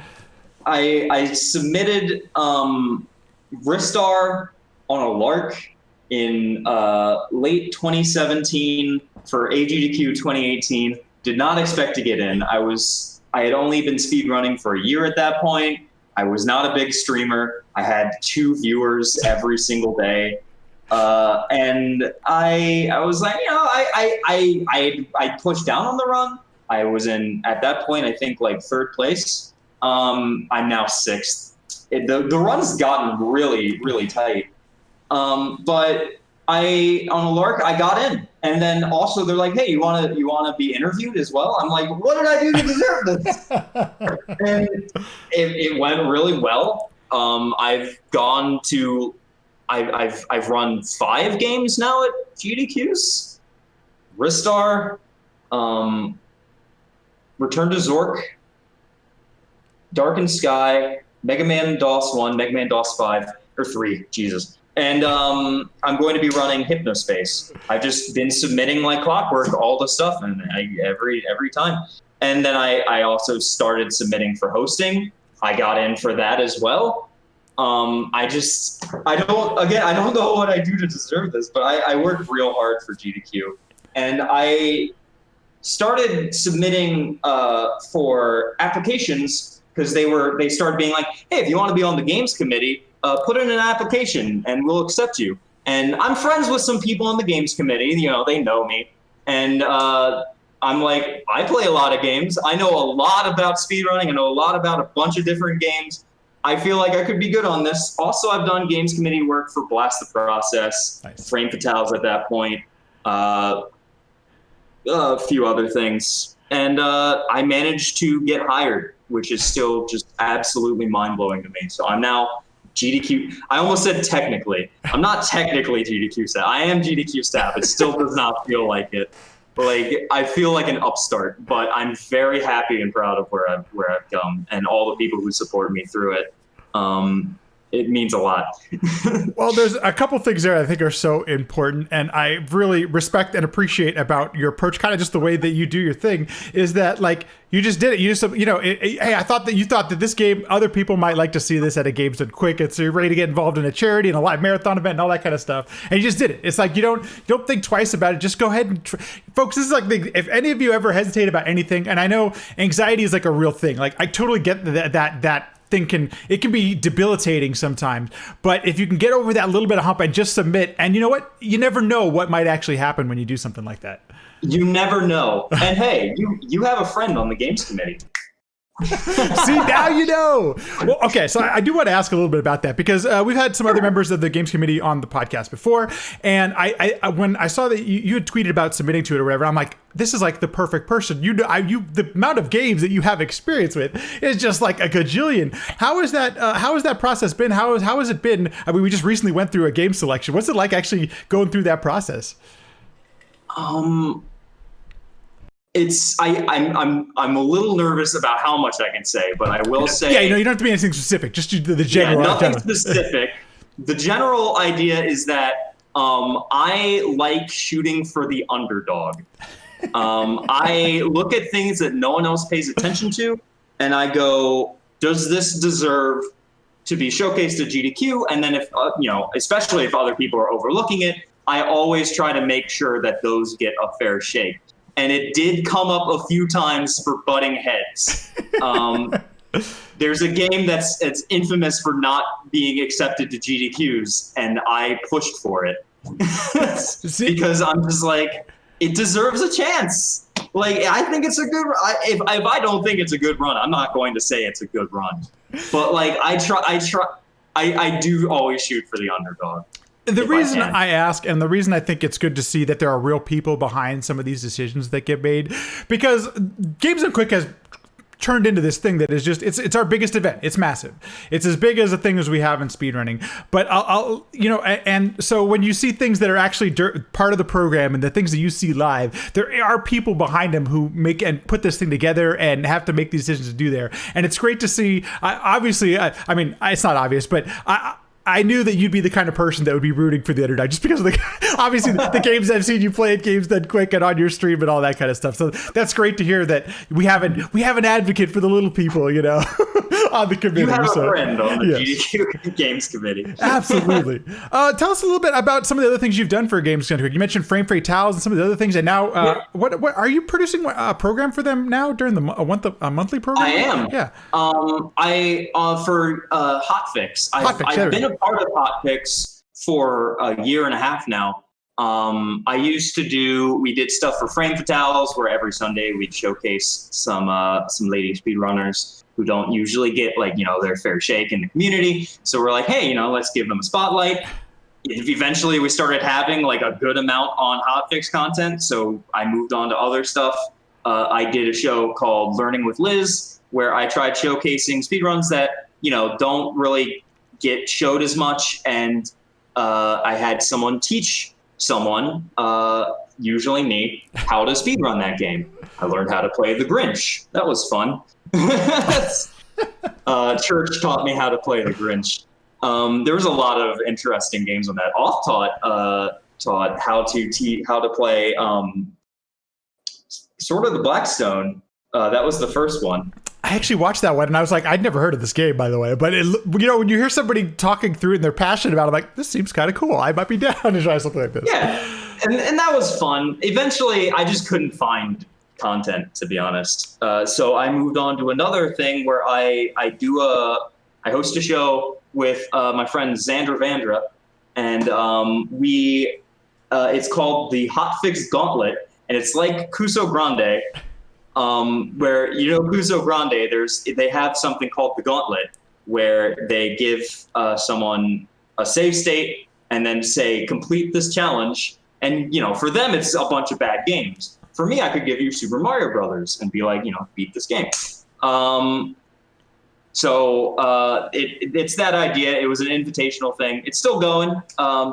I submitted Lizstar on a lark in late 2017 for AGDQ 2018. Did not expect to get in. I had only been speedrunning for a year at that point. I was not a big streamer. I had 2 viewers every single day. And I was like, I pushed down on the run. I was at that point, I think like 3rd place. I'm now 6th. The run's gotten really, really tight. But on a lark, I got in. And then also they're like, hey, you want to be interviewed as well? I'm like, what did I do to deserve this? And it went really well. I've run 5 games now at GDQs. Lizstar, Return to Zork, Darkened Sky, Mega Man DOS 1, Mega Man DOS 5, or 3, Jesus. And I'm going to be running Hypnospace. I've just been submitting like clockwork all the stuff, and every time. And then I also started submitting for hosting. I got in for that as well. I don't know what I do to deserve this, but I work real hard for GDQ, and I started submitting for applications because they started being like, hey, if you want to be on the games committee, put in an application and we'll accept you. And I'm friends with some people on the games committee, they know me. And I'm like, I play a lot of games. I know a lot about speedrunning. I know a lot about a bunch of different games. I feel like I could be good on this. Also, I've done games committee work for Blast the Process, nice. Frame Fatales at that point, a few other things. And I managed to get hired, which is still just absolutely mind-blowing to me. So I'm now GDQ. I almost said technically. I'm not technically GDQ staff. I am GDQ staff. It still does not feel like it. Like, I feel like an upstart, but I'm very happy and proud of where I've come and all the people who support me through it. It means a lot. Well, there's a couple things there I think are so important, and I really respect and appreciate about your approach, kind of just the way that you do your thing, is that like you just did it. You just, hey, I thought that you thought that this game, other people might like to see this at a Games Done Quick. It's you're ready to get involved in a charity and a live marathon event and all that kind of stuff, and you just did it. It's like you don't think twice about it. Just go ahead and folks. This is like if any of you ever hesitate about anything, and I know anxiety is like a real thing. Like I totally get that thing can be debilitating sometimes, but if you can get over that little bit of hump and just submit, and you know what, you never know what might actually happen when you do something like that. You never know. And hey, you have a friend on the games committee. See, now you know. Well, okay, so I do want to ask a little bit about that, because we've had some other members of the games committee on the podcast before, and I when I saw that you had tweeted about submitting to it or whatever, I'm like, this is like the perfect person. The amount of games that you have experience with is just like a gajillion. How is that process been? How has it been? I mean, we just recently went through a game selection. What's it like actually going through that process? I'm a little nervous about how much I can say, but I will say. Yeah, you don't have to be anything specific. Just the general. Yeah, nothing specific. The general idea is that I like shooting for the underdog, I look at things that no one else pays attention to, and I go, does this deserve to be showcased at GDQ? And then if, especially if other people are overlooking it, I always try to make sure that those get a fair shake. And it did come up a few times for butting heads. There's a game it's infamous for not being accepted to GDQs, and I pushed for it. Because I'm just like, it deserves a chance. Like, I think it's a good. If I don't think it's a good run, I'm not going to say it's a good run. But like, I do always shoot for the underdog. The reason I ask, and the reason I think it's good to see that there are real people behind some of these decisions that get made, because Games Done Quick has turned into this thing that is just, it's our biggest event. It's massive. It's as big as the thing as we have in speedrunning. But and so when you see things that are actually part of the program and the things that you see live, there are people behind them who make and put this thing together and have to make these decisions to do there. And it's great to see. Obviously, I mean, it's not obvious, but I knew that you'd be the kind of person that would be rooting for the underdog just because of obviously the games I've seen you play at Games Done Quick and on your stream and all that kind of stuff. So that's great to hear that we have an advocate for the little people, on the committee. You have a friend on the GDQ Games Committee. Absolutely. Tell us a little bit about some of the other things you've done for Games Done Quick. You mentioned Frame Fatales and some of the other things, and now what are you producing a program for them now during a monthly program? I am. Yeah. I for Hotfix. I've been a part of Hotfix for a year and a half now. We did stuff for Frame Fatales, where every Sunday we'd showcase some lady speedrunners who don't usually get their fair shake in the community. So we're like, hey, let's give them a spotlight. Eventually we started having a good amount on Hotfix content, so I moved on to other stuff. I did a show called Learning with Liz, where I tried showcasing speedruns that don't really get showed as much, and I had someone teach someone, usually me, how to speedrun that game. I learned how to play the Grinch. That was fun. Church taught me how to play the Grinch. There was a lot of interesting games on that. Off taught how to play sort of the Blackstone. That was the first one. I actually watched that one and I was like, I'd never heard of this game, by the way. But when you hear somebody talking through it and they're passionate about it, I'm like, this seems kind of cool. I might be down to try something like this. Yeah, and that was fun. Eventually, I just couldn't find content, to be honest. So I moved on to another thing where I host a show with my friend Xandra Vandra, and it's called the Hotfix Gauntlet, and it's like Cuso Grande. Where Cuso Grande, they have something called the Gauntlet, where they give someone a save state and then say complete this challenge, and for them it's a bunch of bad games. For me, I could give you Super Mario Brothers and be like, beat this game. So it's that idea. It was an invitational thing. It's still going.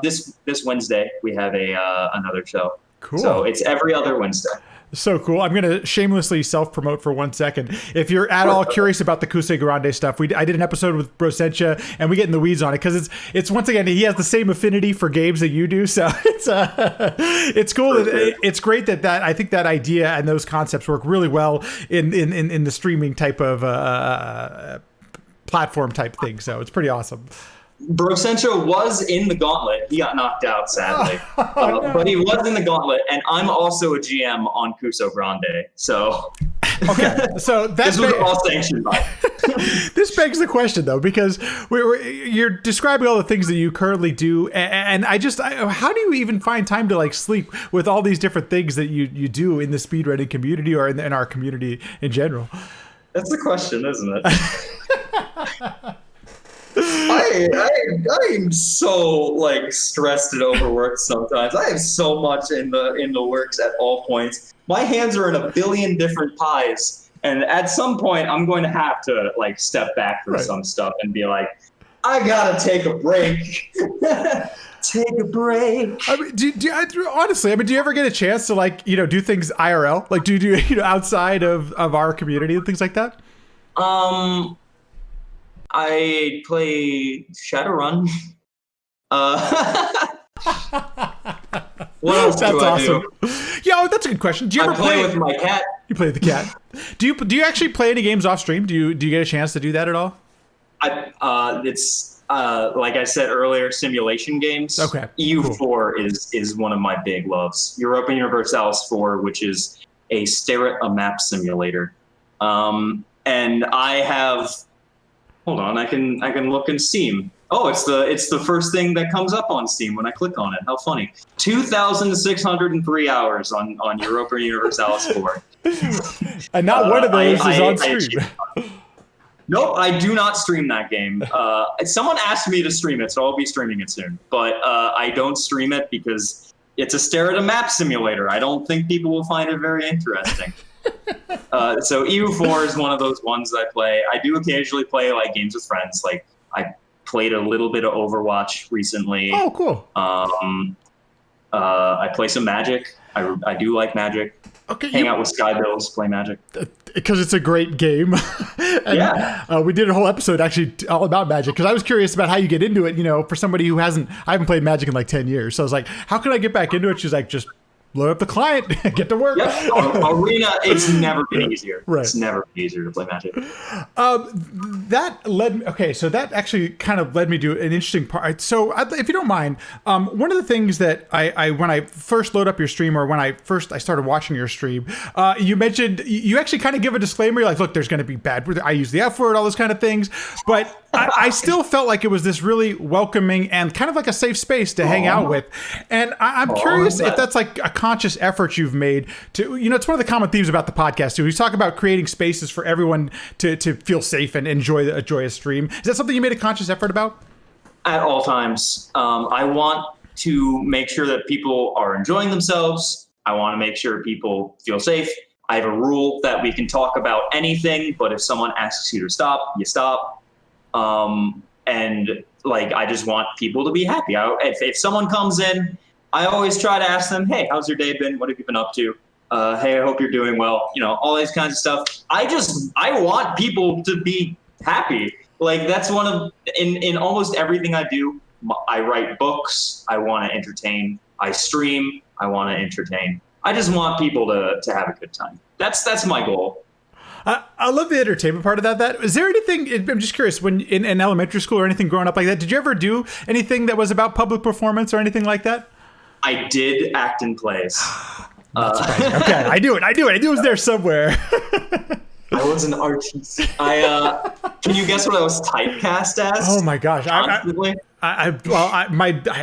This Wednesday we have another show. Cool. So it's every other Wednesday. So cool. I'm going to shamelessly self-promote for 1 second. If you're at all curious about the Cuso Grande stuff, I did an episode with Brosentia, and we get in the weeds on it because it's once again, he has the same affinity for games that you do. So it's cool. It's great that I think that idea and those concepts work really well in the streaming type of platform type thing. So it's pretty awesome. Brosencho was in the Gauntlet. He got knocked out, sadly. No. But he was in the Gauntlet, and I'm also a GM on Cuso Grande. So, okay, so this was all sanctioned by. This begs the question, though, because you're describing all the things that you currently do, and how do you even find time to sleep with all these different things that you do in the speedrunning community or in our community in general? That's the question, isn't it? I am so stressed and overworked sometimes. I have so much in the works at all points. My hands are in a billion different pies, and at some point I'm going to have to step back from some stuff and be like, I gotta take a break. Take a break. I mean, honestly, do you ever get a chance to do things IRL? Do you do outside of our community and things like that? I play Shadowrun. What else That's do I awesome. do? Yeah, oh, that's a good question. Do you ever I play with my cat. You play with the cat. Do you actually play any games off stream? Do you get a chance to do that at all? It's like I said earlier, simulation games. Okay. EU4 Cool. is one of my big loves. Europa Universalis 4, which is a stare at a map simulator. And I have, hold on, I can look in Steam. Oh, it's the first thing that comes up on Steam when I click on it. How funny. 2,603 hours on Europa Universalis 4. And not one of those is on stream. Nope, I do not stream that game. Someone asked me to stream it, so I'll be streaming it soon. But I don't stream it because it's a stare at a map simulator. I don't think people will find it very interesting. So EU4 is one of those ones that I play. I do occasionally play like games with friends. Like I played a little bit of Overwatch recently. Oh, cool. I play some Magic. I do like Magic. Okay, Hang out with Skybills, play Magic. Because it's a great game. And, yeah. We did a whole episode actually all about Magic because I was curious about how you get into it. You know, for somebody who I haven't played Magic in like 10 years. So I was like, how can I get back into it? She's like, just load up the client, get to work. Yep. Arena, it's never been easier. Right. It's never been easier to play Magic. So that actually kind of led me to an interesting part. So if you don't mind, one of the things that I when I first load up your stream or when I started watching your stream, you mentioned, you actually kind of give a disclaimer. You're like, look, there's going to be bad words. I use the F word, all those kind of things. But I still felt like it was this really welcoming and kind of like a safe space to hang out with. And I'm curious if that's like a conscious effort you've made to, you know, it's one of the common themes about the podcast too. We talk about creating spaces for everyone to feel safe and enjoy a stream. Is that something you made a conscious effort about? At all times. I want to make sure that people are enjoying themselves. I want to make sure people feel safe. I have a rule that we can talk about anything, but if someone asks you to stop, you stop. And like, I just want people to be happy. If someone comes in, I always try to ask them, hey, how's your day been? What have you been up to? Hey, I hope you're doing well. You know, all these kinds of stuff. I want people to be happy. Like that's one of, in almost everything I do, I write books. I want to entertain. I stream. I want to entertain. I just want people to have a good time. That's my goal. I love the entertainment part of that. Is there anything, I'm just curious, when in elementary school or anything growing up like that, did you ever do anything that was about public performance or anything like that? I did act in plays. Okay, I knew it. I knew it was there somewhere. I was an artist. Can you guess what I was typecast as? Oh my gosh. Constantly? I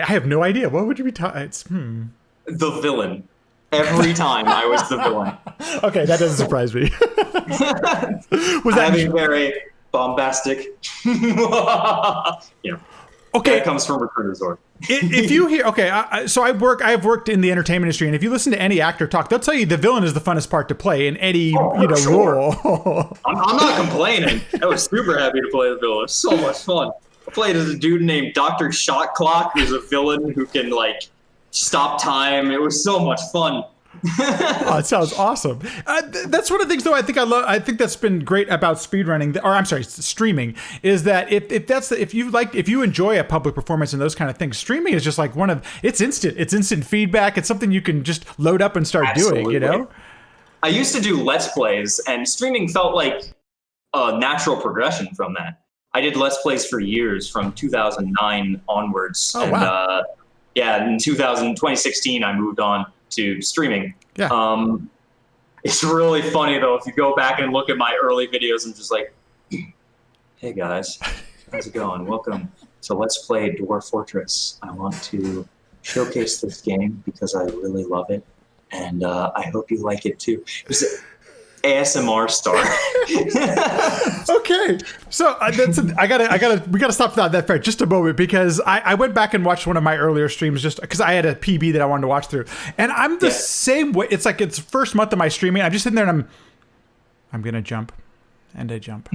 have no idea. What would you be It's The villain. Every time I was the villain. Okay, that doesn't surprise me. Was that having very bombastic? Yeah. Okay. That comes from Recruiter Zord. If you hear, okay, so I have worked in the entertainment industry, and if you listen to any actor talk, they'll tell you the villain is the funnest part to play in any role. I'm not complaining. I was super happy to play the villain. It was so much fun. I played as a dude named Dr. Shot Clock, who's a villain who can like stop time. It was so much fun. Oh, it sounds awesome. That's one of the things, though. I think that's been great about speedrunning, or I'm sorry, streaming, is that if you enjoy a public performance and those kind of things, streaming is just like it's instant feedback. It's something you can just load up and start doing. You know, I used to do Let's Plays, and streaming felt like a natural progression from that. I did Let's Plays for years, from 2009 onwards. Oh, wow. In 2016, I moved on to streaming. Yeah. It's really funny though, if you go back and look at my early videos, I'm just like, hey guys, how's it going? Welcome to Let's Play Dwarf Fortress. I want to showcase this game because I really love it, and I hope you like it too. It was ASMR star. Okay, so we gotta stop that for just a moment, because I went back and watched one of my earlier streams just because I had a PB that I wanted to watch through, and I'm the same way. It's like it's the first month of my streaming. I'm just sitting there and I'm gonna jump, and I jump.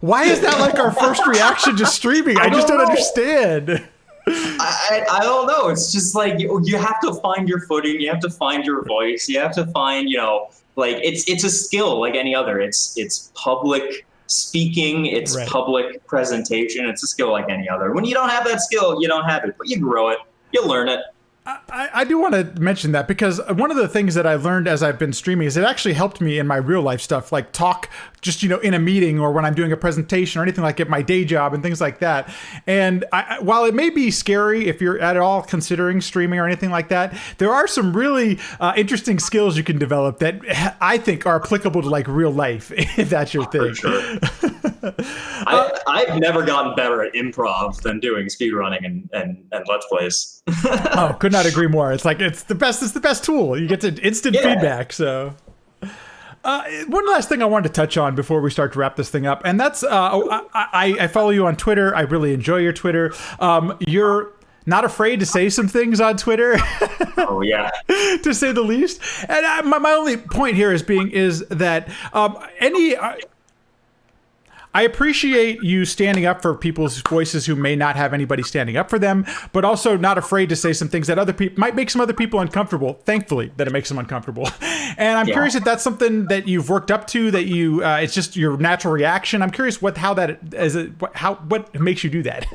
Why is that like our first reaction to streaming? I just don't understand. I don't know. It's just like you have to find your footing. You have to find your voice. You have to find, like it's a skill like any other. It's public speaking. It's public presentation. It's a skill like any other. When you don't have that skill, you don't have it, but you grow it. You learn it. I do want to mention that because one of the things that I've learned as I've been streaming is it actually helped me in my real life stuff, like talk just, in a meeting or when I'm doing a presentation or anything like at my day job and things like that. And while it may be scary if you're at all considering streaming or anything like that, there are some really interesting skills you can develop that I think are applicable to like real life, if that's your thing. For sure. I've never gotten better at improv than doing speedrunning and Let's Plays. Oh, could not agree more. It's like it's the best tool. You get to instant feedback. So one last thing I wanted to touch on before we start to wrap this thing up, and that's I follow you on Twitter. I really enjoy your Twitter. You're not afraid to say some things on Twitter. Oh yeah, to say the least. And my only point here is that I appreciate you standing up for people's voices who may not have anybody standing up for them, but also not afraid to say some things that other people might make some other people uncomfortable. Thankfully, that it makes them uncomfortable. And I'm curious if that's something that you've worked up to, that you it's just your natural reaction. I'm curious what makes you do that.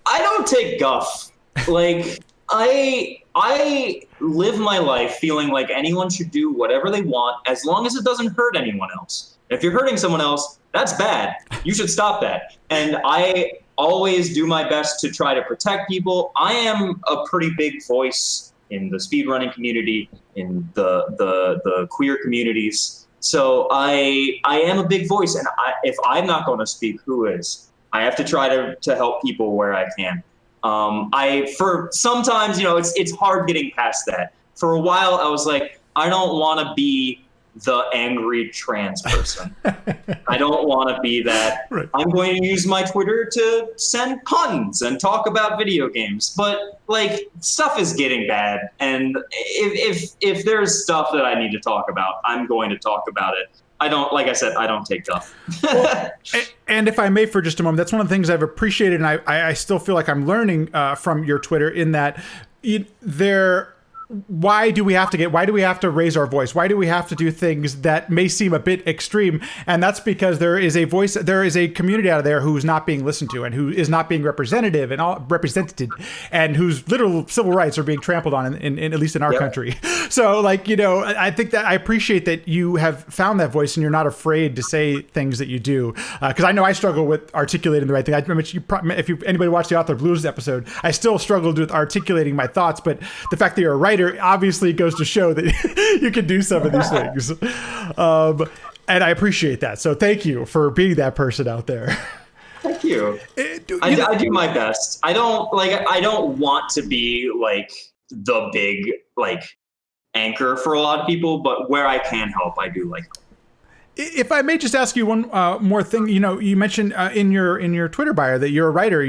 I don't take guff. Like I live my life feeling like anyone should do whatever they want as long as it doesn't hurt anyone else. If you're hurting someone else, that's bad. You should stop that. And I always do my best to try to protect people. I am a pretty big voice in the speedrunning community, in the queer communities. So I am a big voice, and if I'm not going to speak, who is? I have to try to help people where I can. For sometimes, it's hard getting past that. For a while, I was like, I don't want to be the angry trans person. I don't want to be that. Right. I'm going to use my Twitter to send puns and talk about video games. But like, stuff is getting bad, and if there's stuff that I need to talk about, I'm going to talk about it. I don't take guff. Well, and if I may for just a moment, that's one of the things I've appreciated, and I still feel like I'm learning from your Twitter in that why do we have to raise our voice? Why do we have to do things that may seem a bit extreme? And that's because there is a community out there who's not being listened to and who is not being represented and whose literal civil rights are being trampled on in at least in our country. So I think that I appreciate that you have found that voice and you're not afraid to say things that you do. Because I know I struggle with articulating the right thing. I remember if anybody watched the Author Blues episode, I still struggled with articulating my thoughts, but the fact that you're a writer obviously goes to show that you can do some of these things. And I appreciate that. So thank you for being that person out there. Thank you. I do my best. I don't want to be like the big anchor for a lot of people, but where I can help, I do like. If I may just ask you one more thing, you mentioned in your Twitter bio that you're a writer.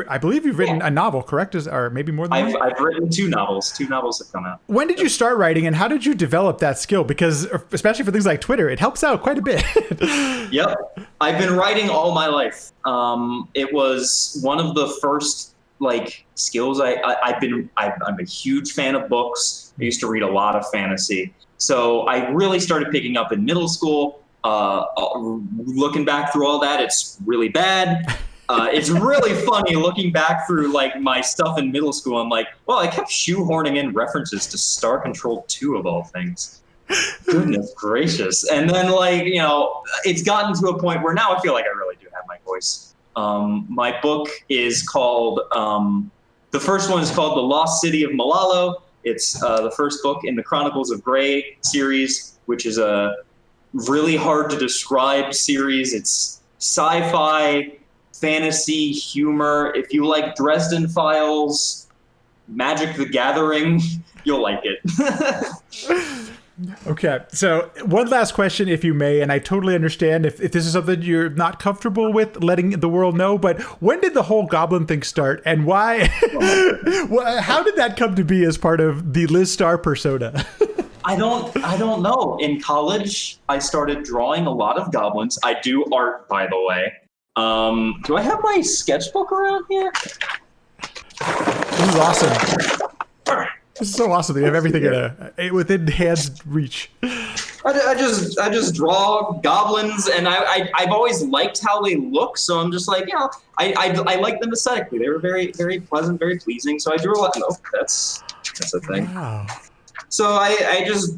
I believe you've written a novel, correct? Or maybe more than one? I've written 2 novels. 2 novels have come out. When did you start writing, and how did you develop that skill? Because especially for things like Twitter, it helps out quite a bit. Yep, I've been writing all my life. It was one of the first skills I'm a huge fan of books. I used to read a lot of fantasy, so I really started picking up in middle school. Looking back through all that, it's really bad. It's really funny looking back through my stuff in middle school. I'm like, well, I kept shoehorning in references to Star Control 2 of all things. Goodness gracious. And then it's gotten to a point where now I feel like I really do have my voice. My book is called, the first one is called The Lost City of Malalo. It's the first book in the Chronicles of Grey series, which is a really hard to describe series. It's sci-fi, fantasy, humor. If you like Dresden Files, Magic the Gathering, you'll like it. Okay, so one last question, if you may, and I totally understand if this is something you're not comfortable with letting the world know, but when did the whole Goblin thing start, and why? How did that come to be as part of the Lizstar persona? I don't know. In college, I started drawing a lot of goblins. I do art, by the way. Do I have my sketchbook around here? This is awesome. This is so awesome that you have everything within hand's reach. I just draw goblins, and I've always liked how they look. So I'm just like, you know, I like them aesthetically. They were very, very pleasant, very pleasing. So I drew a lot. No, that's a thing. Wow. So I just,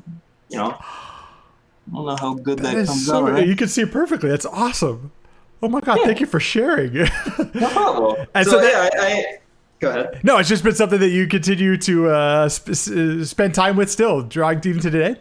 you know, I don't know how good that comes out. Right? You can see it perfectly. That's awesome. Oh my God! Yeah. Thank you for sharing. No problem. And so I go ahead. No, it's just been something that you continue to spend time with still, drawing even to today.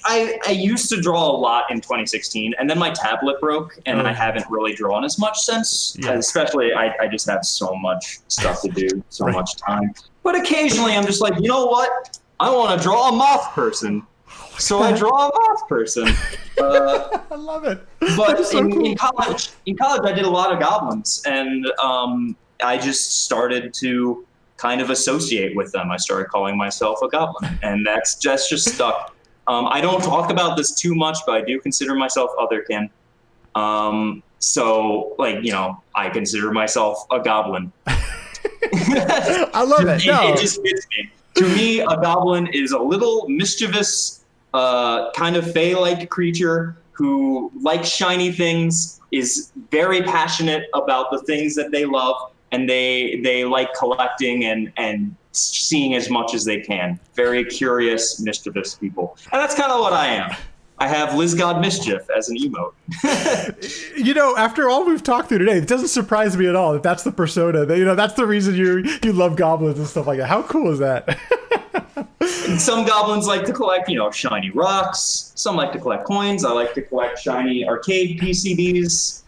I used to draw a lot in 2016, and then my tablet broke, and I haven't really drawn as much since. Yeah. Especially, I just have so much stuff to do, so much time. But occasionally, I'm just like, you know what? I want to draw a moth person. So I draw a moth person. I love it. But so in college, I did a lot of goblins, and I just started to kind of associate with them. I started calling myself a goblin, and that's just stuck. I don't talk about this too much, but I do consider myself otherkin. So, like, you know, I consider myself a goblin. I love it. It just fits me. To me, a goblin is a little mischievous, kind of fae-like creature who likes shiny things, is very passionate about the things that they love, and they like collecting and seeing as much as they can. Very curious, mischievous people. And that's kind of what I am. I have Lizgod Mischief as an emote. You know, after all we've talked through today, it doesn't surprise me at all that that's the persona. That, you know, that's the reason you love goblins and stuff like that. How cool is that? Some goblins like to collect, you know, shiny rocks. Some like to collect coins. I like to collect shiny arcade PCBs.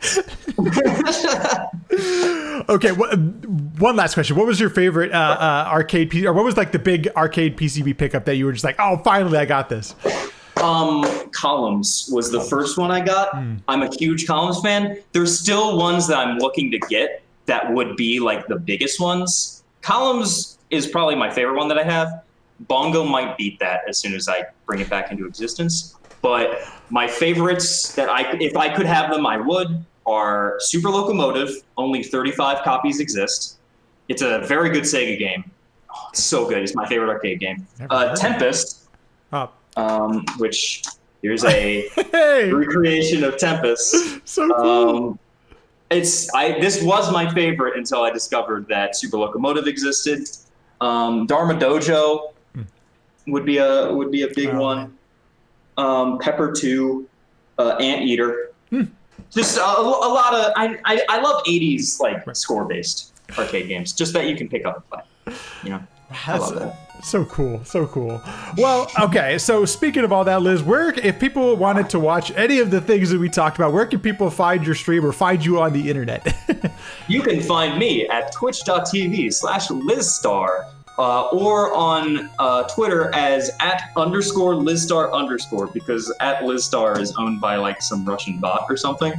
Okay, one last question. What was your favorite arcade PC, or what was like the big arcade PCB pickup that you were just like, oh, finally I got this? Columns was the first one I got. I'm a huge Columns fan. There's still ones that I'm looking to get that would be like the biggest ones. Columns is probably my favorite one that I have. Bongo might beat that as soon as I bring it back into existence. But my favorites that if I could have them, I would, are Super Locomotive. Only 35 copies exist. It's a very good Sega game. Oh, it's so good. It's my favorite arcade game. Tempest. Which here's a recreation of Tempest. So cool. This was my favorite until I discovered that Super Locomotive existed. Dharma Dojo would be a big one. Pepper 2, Anteater. Just a lot of I love 80s like score based arcade games, just that you can pick up and play. You know. I love that. So cool, so cool. Well, okay, so speaking of all that, Liz, if people wanted to watch any of the things that we talked about, where can people find your stream or find you on the internet? You can find me at twitch.tv/Lizstar or on Twitter as @_Lizstar_, because @Lizstar is owned by like some Russian bot or something.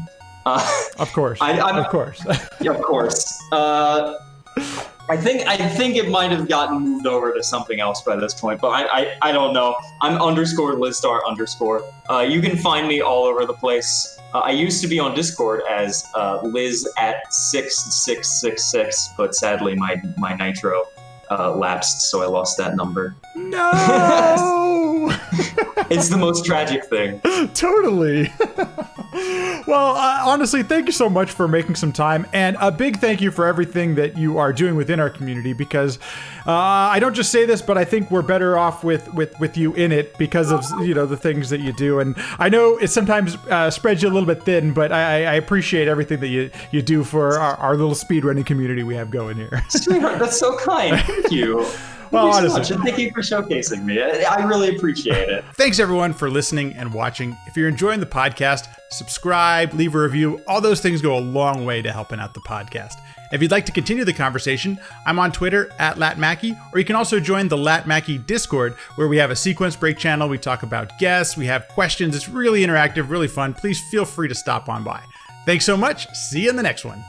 Of course. Of course. Yeah, of course. I think it might have gotten moved over to something else by this point, but I don't know. I'm _Lizstar_. You can find me all over the place. I used to be on Discord as Liz@6666, but sadly my Nitro lapsed, so I lost that number. No! It's the most tragic thing. Totally. Well, honestly, thank you so much for making some time, and a big thank you for everything that you are doing within our community, because I don't just say this, but I think we're better off with you in it because of, you know, the things that you do. And I know it sometimes spreads you a little bit thin, but I appreciate everything that you do for our little speedrunning community we have going here. Sweetheart, that's so kind. Thank you. Well, Thank you so honestly, much, and thank you for showcasing me. I really appreciate it. Thanks everyone for listening and watching. If you're enjoying the podcast, subscribe, leave a review. All those things go a long way to helping out the podcast. If you'd like to continue the conversation, I'm on Twitter @LatMackey, or you can also join the LatMackey Discord, where we have a sequence break channel. We talk about guests, we have questions. It's really interactive, really fun. Please feel free to stop on by. Thanks so much. See you in the next one.